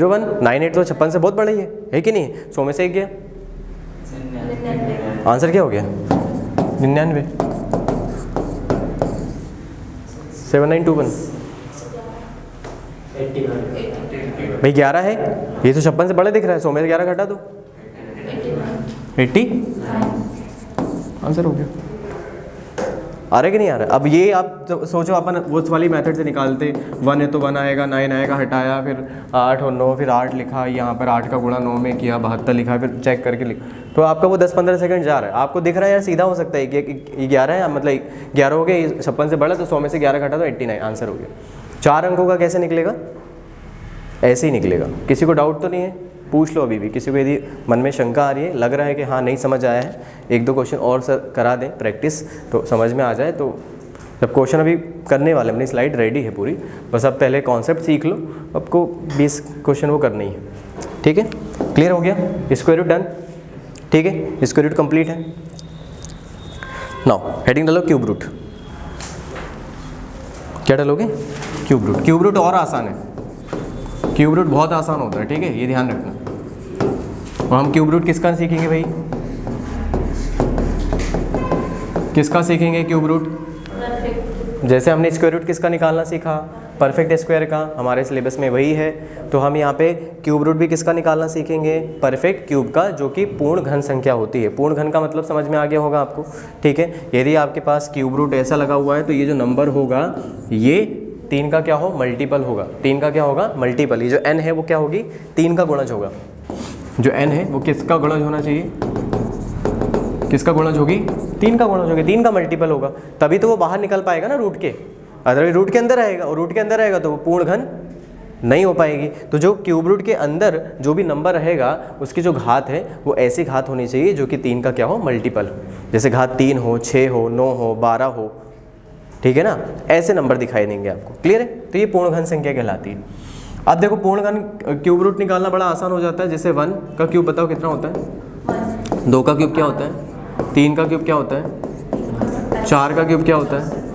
वन 98 तो 56 से बहुत बड़ा ही है कि नहीं? 100 में से 1 गया, आंसर क्या हो गया? 99। 7921 भाई 11 है, ये तो 56 से बड़ा दिख रहा है, 100 में से 11 घटा दो, 80 आंसर हो गया। आ रहा है कि नहीं आ रहा है? अब ये आप सोचो, अपन वो वाली मेथड से निकालते, 1 है तो 1 आएगा, 9 आएगा, हटाया, फिर 8 और 9, फिर 8 लिखा, यहाँ पर 8 का गुणा 9 में किया, 72 लिखा, फिर चेक करके लिख, तो आपका वो 10-15 सेकंड जा रहा है। आपको दिख रहा है यार सीधा हो सकता है कि 11 है, मतलब 11 हो गया, 56 से बड़ा, तो 100 में से 11 घटा तो 89 आंसर हो गया। 4 अंकों का कैसे निकलेगा? ऐसे ही निकलेगा। किसी को डाउट तो नहीं है? पूछ लो अभी भी। किसी को यदि मन में शंका आ रही है, लग रहा है कि हाँ नहीं समझ आया है, 1-2 क्वेश्चन और सर करा दें प्रैक्टिस, तो समझ में आ जाए। तो जब क्वेश्चन अभी करने वाले, अपनी स्लाइड रेडी है पूरी, बस अब पहले कॉन्सेप्ट सीख लो, आपको 20 क्वेश्चन वो करने ही है। ठीक है, क्लियर हो गया? Square root done. ठीक है, स्क्वायर रूट कंप्लीट है। नाउ हेडिंग डालो क्यूब रूट। क्या डालोगे? Cube root. क्यूब रूट और आसान है, क्यूब रूट बहुत आसान होता है। ठीक है, ये ध्यान रखना। और हम क्यूब रूट किसका सीखेंगे भाई? किसका सीखेंगे क्यूब रूट? जैसे हमने स्क्वायर रूट किसका निकालना सीखा? परफेक्ट स्क्वायर का, हमारे सिलेबस में वही है। तो हम यहाँ पे क्यूब रूट भी किसका निकालना सीखेंगे? परफेक्ट क्यूब का, जो कि पूर्ण घन संख्या होती है। पूर्ण घन का मतलब समझ में आ गया होगा आपको। ठीक है, यदि आपके पास क्यूब रूट ऐसा लगा हुआ है तो ये जो नंबर होगा, ये 3 का क्या हो? मल्टीपल होगा। 3 का क्या होगा? मल्टीपल। ये जो n है वो क्या होगी? 3 का गुणज होगा। जो n है वो किसका गुणज होना चाहिए, किसका गुणज होगी, 3 का गुणज होगी, 3 का मल्टीपल होगा, तभी तो वो बाहर निकल पाएगा ना रूट के, अदरवाइज रूट के अंदर रहेगा, और रूट के अंदर रहेगा तो वो पूर्ण घन नहीं हो पाएगी। तो जो क्यूब रूट के अंदर जो भी नंबर रहेगा उसकी जो घात है वो ऐसी घात होनी चाहिए जो कि 3 का क्या हो, मल्टीपल हो, जैसे घात 3 हो, 6 हो, 9 हो, 12 हो, ठीक है ना, ऐसे नंबर दिखाई देंगे आपको। क्लियर है? तो ये पूर्ण घन संख्या कहलाती है। अब देखो पूर्ण घन क्यूब रूट निकालना बड़ा आसान हो जाता है। जैसे 1 का क्यूब बताओ कितना होता है, 2 का क्यूब क्या होता है, 3 का क्यूब क्या होता है, 4 का क्यूब क्या होता है,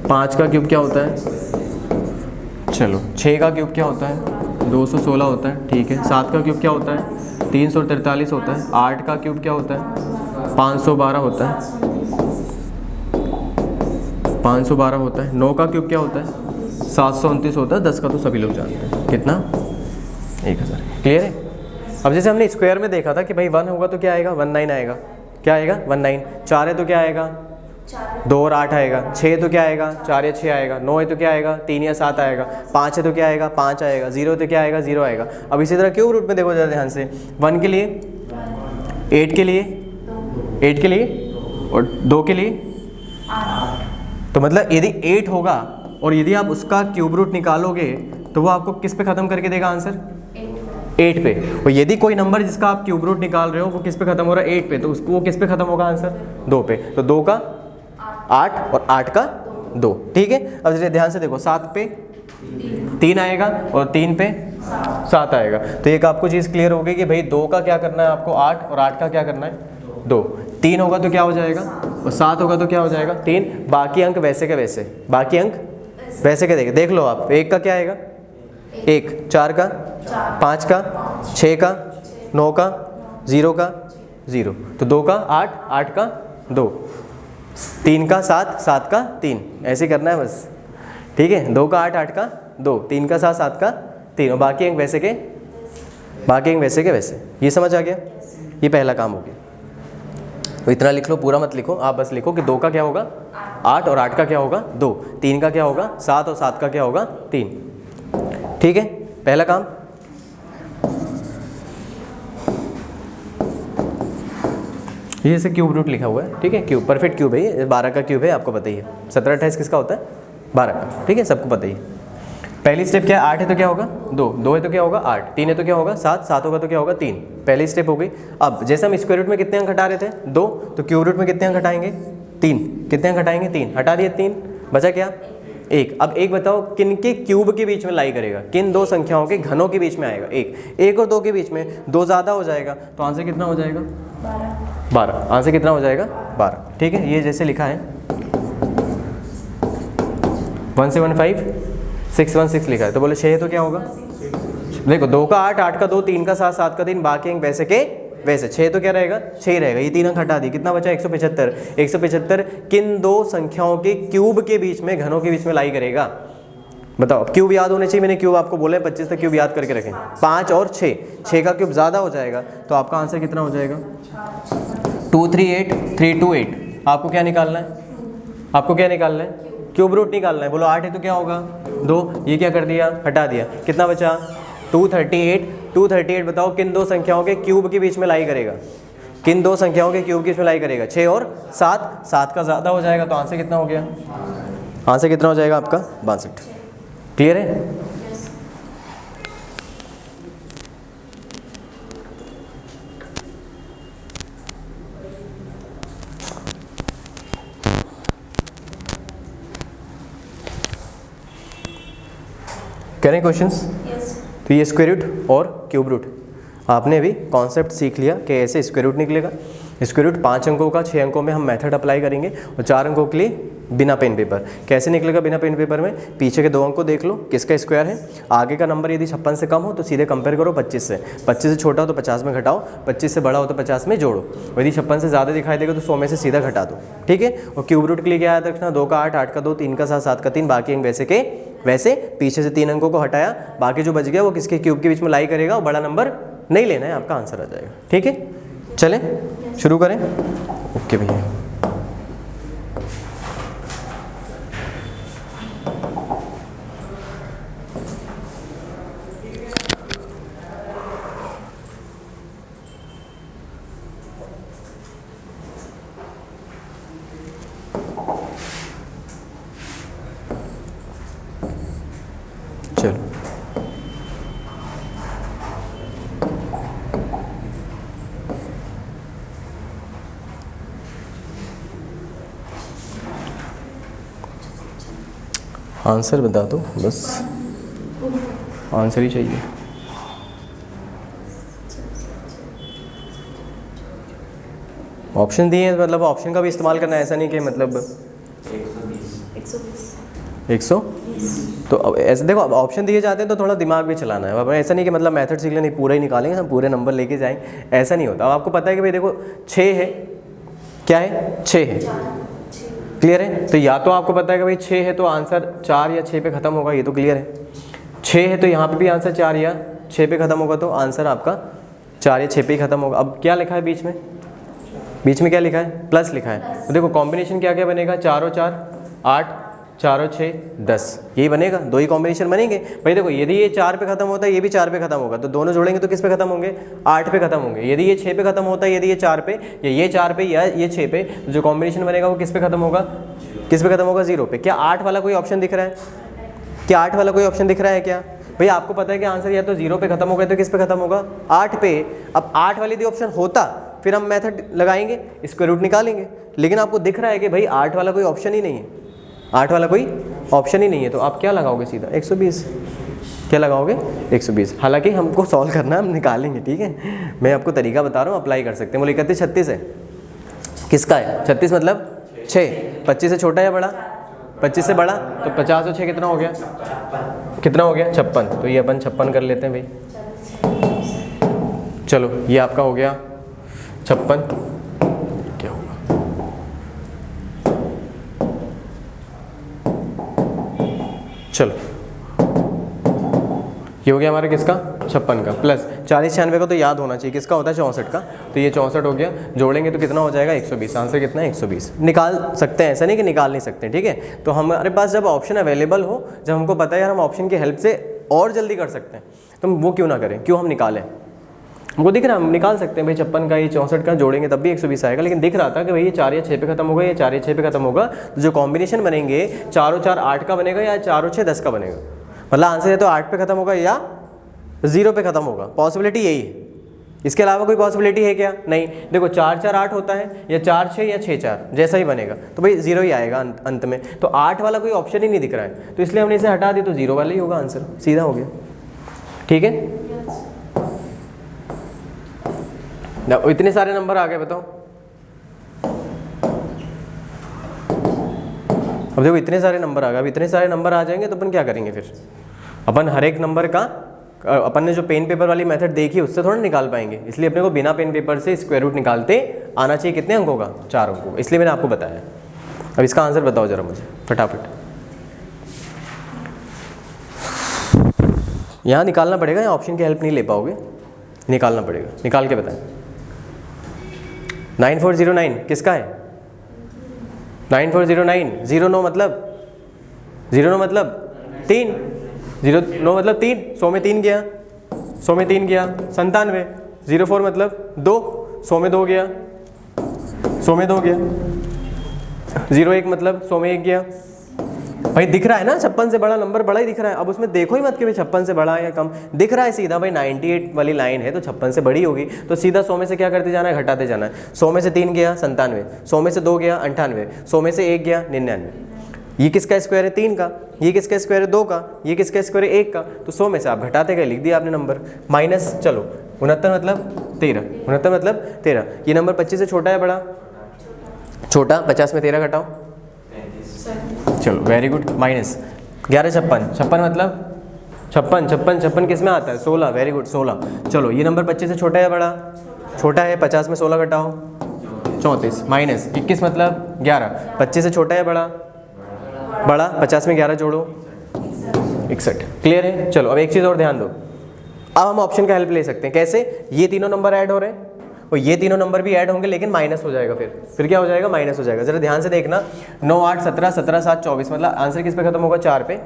5 का क्यूब क्या होता है, चलो 6 का क्यूब क्या होता है, 216 होता है, ठीक है। 7 का क्यूब क्या होता है, 343 होता है। 8 का क्यूब क्या होता है, 512 होता है, 512 होता है। 9 का क्यूब क्या होता है, 729 होता है। 10 का तो सभी लोग जानते हैं, कितना, 1000। क्लियर है? अब जैसे हमने स्क्वायर में देखा था कि भाई 1 होगा तो क्या आएगा, 19 आएगा, क्या आएगा, 19। 4 है तो क्या आएगा, 2 और 8 आएगा। 6 तो क्या आएगा, 4 या 6 आएगा। 9 है तो क्या आएगा, 3 या 7 आएगा। 5 है तो क्या आएगा, 5 आएगा। 0 है तो क्या आएगा, 0 आएगा। अब इसी तरह क्यूब रूट में देखो जरा ध्यान से, 1 के लिए, 8 के लिए, 8 के लिए और 2 के लिए। तो मतलब यदि 8 होगा और यदि आप उसका क्यूब रूट निकालोगे तो वो आपको किस पे ख़त्म करके देगा आंसर, 8 पे। और यदि कोई नंबर जिसका आप क्यूब रूट निकाल रहे हो वो किस पे खत्म हो रहा है, 8 पे, तो उसको वो किस पे खत्म होगा आंसर, 2 पे। तो 2 का 8 और 8 का 2, ठीक है। अब जैसे ध्यान से देखो, 7 पे 3 आएगा और 3 पे 7 आएगा। तो एक आपको चीज़ क्लियर हो गई कि भाई 2 का क्या करना है आपको 8 और 8 का क्या करना है 2। 3 होगा तो क्या हो जाएगा और 7 होगा तो क्या हो जाएगा 3। बाकी अंक वैसे के वैसे, बाकी अंक वैसे के देख लो आप। 1 का क्या आएगा 1, 4 का 5 का 6 का 9 का 0 का 0। तो 2 का 8, 8 का 2, 3 का 7, 7 का 3, ऐसे करना है बस, ठीक है। 2 का 8, 8 का 2, 3 का 7, 7 का 3 और बाकी अंक वैसे के, बाकी अंक वैसे के वैसे। ये समझ आ गया? ये पहला काम हो गया। तो इतना लिख लो, पूरा मत लिखो, आप बस लिखो कि 2 का क्या होगा 8 और 8 का क्या होगा 2, 3 का क्या होगा 7 और 7 का क्या होगा 3, ठीक है। पहला काम। ये जैसे क्यूब रूट लिखा हुआ है, ठीक है, क्यूब परफेक्ट क्यूब है ये, 12 का क्यूब है, आपको पता ही है। 17, 28 किसका होता है 12 का, ठीक है, सबको पता ही है। पहली स्टेप क्या है, 8 है तो क्या होगा 2, 2 है तो क्या होगा 8, 3 है तो क्या होगा 7, 7 होगा तो क्या होगा 3। पहली स्टेप हो गई। अब जैसे हम स्क्वायर रूट में कितने अंक हटा रहे थे 2, तो क्यूब रूट में कितने अंक हटाएंगे 3, कितने अंक हटाएंगे 3, हटा दिए 3, बचा क्या 1। अब एक बताओ किन के क्यूब के बीच में लाई करेगा, किन दो संख्याओं के घनों के बीच में आएगा, 1 और 2 के बीच में, 2 ज़्यादा हो जाएगा तो आंसर कितना हो जाएगा 12। आंसर कितना हो जाएगा 12, ठीक है। ये जैसे लिखा है 1715 616 लिखा है, तो बोले 6 है तो क्या होगा, देखो 2 का 8, 8 का 2, 3 का 7, 7 का 3, बाकी अंक वैसे के वैसे। 6 तो क्या रहेगा 6 रहेगा। ये 3 अंक हटा दी, कितना बचा 175। 175 किन दो संख्याओं के क्यूब के बीच में, घनों के बीच में लाई करेगा, बताओ। क्यूब याद होने चाहिए, मैंने क्यूब आपको बोला है 25 तक क्यूब याद करके रखें। 5 और 6, 6 का क्यूब ज़्यादा हो जाएगा तो आपका आंसर कितना हो जाएगा 238 328। आपको क्या निकालना है, आपको क्या निकालना है क्यूब रूट निकालना है। बोलो 8 है तो क्या होगा 2, ये क्या कर दिया हटा दिया, कितना बचा 238। 238 बताओ किन दो संख्याओं के क्यूब के बीच में लाई करेगा, किन दो संख्याओं के क्यूब के बीच में लाई करेगा 6 और 7, 7 का ज़्यादा हो जाएगा तो आंसर कितना हो गया, आंसर कितना हो जाएगा आपका 62। क्लियर है? करें क्वेश्चंस? तो ये स्क्वायर रूट और क्यूब रूट आपने अभी कॉन्सेप्ट सीख लिया कि ऐसे स्क्वायर रूट निकलेगा। स्क्वायर रूट 5 अंकों का, 6 अंकों में हम मेथड अप्लाई करेंगे और 4 अंकों के लिए बिना पेन पेपर। कैसे निकलेगा बिना पेन पेपर में, पीछे के 2 अंक को देख लो किसका स्क्वायर है, आगे का नंबर यदि 56 से कम हो तो सीधे कंपेयर करो 25 से, 25 से छोटा हो तो 50 में घटाओ, 25 से बड़ा हो तो 50 में जोड़ो, यदि 56 से ज़्यादा दिखाई देगा तो 100 में से सीधा घटा दो, ठीक है। और क्यूब रूट के लिए क्या याद रखना, 2 का 8, 8 का 2, 3 का 7, 7 का 3, बाकी अंक वैसे के वैसे। पीछे से 3 अंकों को हटाया, बाकी जो बच गया वो किसके क्यूब के बीच में लाई करेगा, और बड़ा नंबर नहीं लेना है, आपका आंसर आ जाएगा, ठीक है। चलें शुरू करें। ओके भैया, आंसर बता दो बस, आंसर ही चाहिए। ऑप्शन दिए हैं मतलब ऑप्शन का भी इस्तेमाल करना है, ऐसा नहीं कि मतलब 100। तो अब ऐसे देखो, अब ऑप्शन दिए जाते हैं तो थोड़ा दिमाग भी चलाना है। अब ऐसा नहीं कि मतलब मेथड सीख लें पूरा ही निकालेंगे, हम पूरे नंबर लेके जाएंगे, ऐसा नहीं होता। अब आपको पता है कि भाई देखो 6 है, क्या है 6 है, क्लियर है। तो या तो आपको पता है कि भाई 6 है तो आंसर 4 या 6 पे ख़त्म होगा, ये तो क्लियर है। 6 है तो यहाँ पे भी आंसर 4 या 6 पे ख़त्म होगा, तो आंसर आपका 4 या 6 पे ही ख़त्म होगा। अब क्या लिखा है बीच में, बीच में क्या लिखा है, प्लस लिखा है। तो देखो कॉम्बिनेशन क्या क्या बनेगा, 4 और 4 8, 4 और 6 10, यही बनेगा, दो ही कॉम्बिनेशन बनेंगे। भाई देखो यदि ये 4 पे खत्म होता है, ये भी 4 पे खत्म होगा, तो दोनों जोड़ेंगे तो किस पे खत्म होंगे, 8 पे खत्म होंगे। यदि ये 6 पे खत्म होता है, यदि ये 4 पे या ये 4 पे या ये 6 पे, तो जो कॉम्बिनेशन बनेगा वो किस पे खत्म होगा, किस पे खत्म होगा, 0 पे। क्या 8 वाला कोई ऑप्शन दिख रहा है, क्या 8 वाला कोई ऑप्शन दिख रहा है क्या? भाई आपको पता है कि आंसर या तो 0 पे खत्म होगा तो किस पे खत्म होगा, 8 पे। अब 8 वाली यदि ऑप्शन होता फिर हम मेथड लगाएंगे, स्क्वायर रूट निकालेंगे, लेकिन आपको दिख रहा है कि भाई 8 वाला कोई ऑप्शन ही नहीं है, 8 वाला कोई ऑप्शन ही नहीं है, तो आप क्या लगाओगे, सीधा 120। क्या लगाओगे, 120। हालांकि हमको सॉल्व करना है, हम निकालेंगे, ठीक है। मैं आपको तरीका बता रहा हूँ, अप्लाई कर सकते हैं। बोले 31 36 है, किसका है 36 मतलब 6, 25 से छोटा या बड़ा, 25 से बड़ा, तो 50 और 6 कितना हो गया, कितना हो गया 56। तो ये अपन 56 कर लेते हैं भाई। चलो ये आपका हो गया 56, क्या होगा, चलो ये हो गया हमारा किसका, 56 का, प्लस 40 96 का तो याद होना चाहिए, किसका होता है 64 का, तो ये 64 हो गया, जोड़ेंगे तो कितना हो जाएगा 120। आंसर कितना है 120। निकाल सकते हैं, ऐसा नहीं कि निकाल नहीं सकते, ठीक है। तो हमारे पास जब ऑप्शन अवेलेबल हो, जब हमको पता है यार हम ऑप्शन की हेल्प से और जल्दी कर सकते हैं, तो हम वो क्यों ना करें, क्यों हम निकालें। हमको दिख रहा है हम निकाल सकते हैं भाई 56 का, ये 64 का जोड़ेंगे तब भी 120 आएगा, लेकिन दिख रहा था कि भाई ये 4 या 6 पे खत्म होगा, ये 4 या 6 पे खत्म होगा, तो जो कॉम्बिनेशन बनेंगे 4 और 4 8 का बनेगा या 4 और 6 10 का बनेगा। मतलब आंसर है तो 8 पे खत्म होगा या 0 पे खत्म होगा, पॉसिबिलिटी यही है। इसके अलावा कोई पॉसिबिलिटी है क्या, नहीं। देखो 4 4 8 होता है, या 4 6 या 6 4, जैसा ही बनेगा, तो भाई 0 ही आएगा अंत में। तो 8 वाला कोई ऑप्शन ही नहीं दिख रहा है, तो इसलिए हमने इसे हटा दी, तो 0 वाला ही होगा आंसर, सीधा हो गया, ठीक है। इतने सारे नंबर आ गए, बताओ। अब देखो इतने सारे नंबर आ गए, अब इतने सारे नंबर आ जाएंगे तो अपन क्या करेंगे फिर, अपन हर एक नंबर का, अपन ने जो पेन पेपर वाली मेथड देखी उससे थोड़ा निकाल पाएंगे, इसलिए अपने को बिना पेन पेपर से स्क्वायर रूट निकालते आना चाहिए। कितने अंकों का, 4 अंकों का, इसलिए मैंने आपको बताया। अब इसका आंसर बताओ जरा मुझे फटाफट। यहाँ निकालना पड़ेगा या ऑप्शन की हेल्प नहीं ले पाओगे, निकालना पड़ेगा, निकाल के बताएं। 9409 किसका है, 9409, 09 मतलब 09 मतलब 3, 09 मतलब 3, 100 में 3 गया, 100 में 3 गया 97, 04 मतलब 2, 100 में 2 गया, 100 में 2 गया, 01 मतलब 100 में 1 गया। भाई दिख रहा है ना 56 से बड़ा नंबर बड़ा ही दिख रहा है। अब उसमें देखो ही मत कि भाई 56 से बड़ा है या कम, दिख रहा है सीधा भाई 98 वाली लाइन है तो 56 से बड़ी होगी, तो सीधा 100 में से क्या करते जाना है, घटाते जाना है। 100 में से 3 गया 97, 100 में से 2 गया 98, 100 में से 1 गया 99। ये किसका स्क्वायर है, 3 का, ये किसका स्क्वायर है, 2 का, ये किसका स्क्वायर है, 1 का, तो 100 में से आप घटाते गए, लिख दिया आपने नंबर। माइनस चलो 69 मतलब 13, 69 मतलब 13। ये नंबर 25 से छोटा है बड़ा, छोटा, 50 में 13 घटाओ, चलो वेरी गुड, माइनस 11 56, 56 मतलब 56, 56 56 किस में आता है, 16, वेरी गुड 16। चलो ये नंबर 25 से छोटा है बड़ा, छोटा है, 50 में 16 घटाओ 34, माइनस 21 मतलब 11, 25 से छोटा है बड़ा, बड़ा 50 में 11 जोड़ो 61। क्लियर है। चलो अब एक चीज़ और ध्यान दो, अब हम ऑप्शन का हेल्प ले सकते हैं। कैसे, ये तीनों नंबर ऐड हो रहे हैं और ये तीनों नंबर भी ऐड होंगे, लेकिन माइनस हो जाएगा, फिर क्या हो जाएगा, माइनस हो जाएगा। जरा ध्यान से देखना, 9 8 17 17 7 24, मतलब आंसर किस पे खत्म होगा, 4 पे।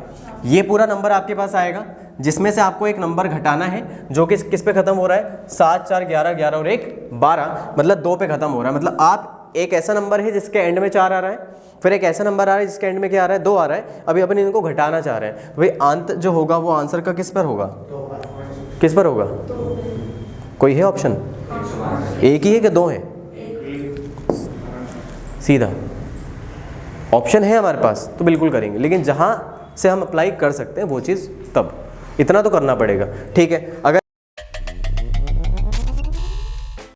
ये पूरा नंबर आपके पास आएगा, जिसमें से आपको एक नंबर घटाना है जो कि किस पे खत्म हो रहा है, 7 4 11 11 और 1 12, मतलब 2 पे खत्म हो रहा है। मतलब आप एक ऐसा नंबर है जिसके एंड में 4 आ रहा है, फिर एक ऐसा नंबर आ रहा है जिसके एंड में क्या आ रहा है, 2 आ रहा है। अभी अपन इनको घटाना चाह रहे हैं, तो भाई अंत जो होगा वो आंसर का किस पर होगा, किस पर होगा, कोई है ऑप्शन, एक ही है कि 2 है, सीधा ऑप्शन है हमारे पास तो बिल्कुल करेंगे। लेकिन जहाँ से हम अप्लाई कर सकते हैं वो चीज़, तब इतना तो करना पड़ेगा। ठीक है, अगर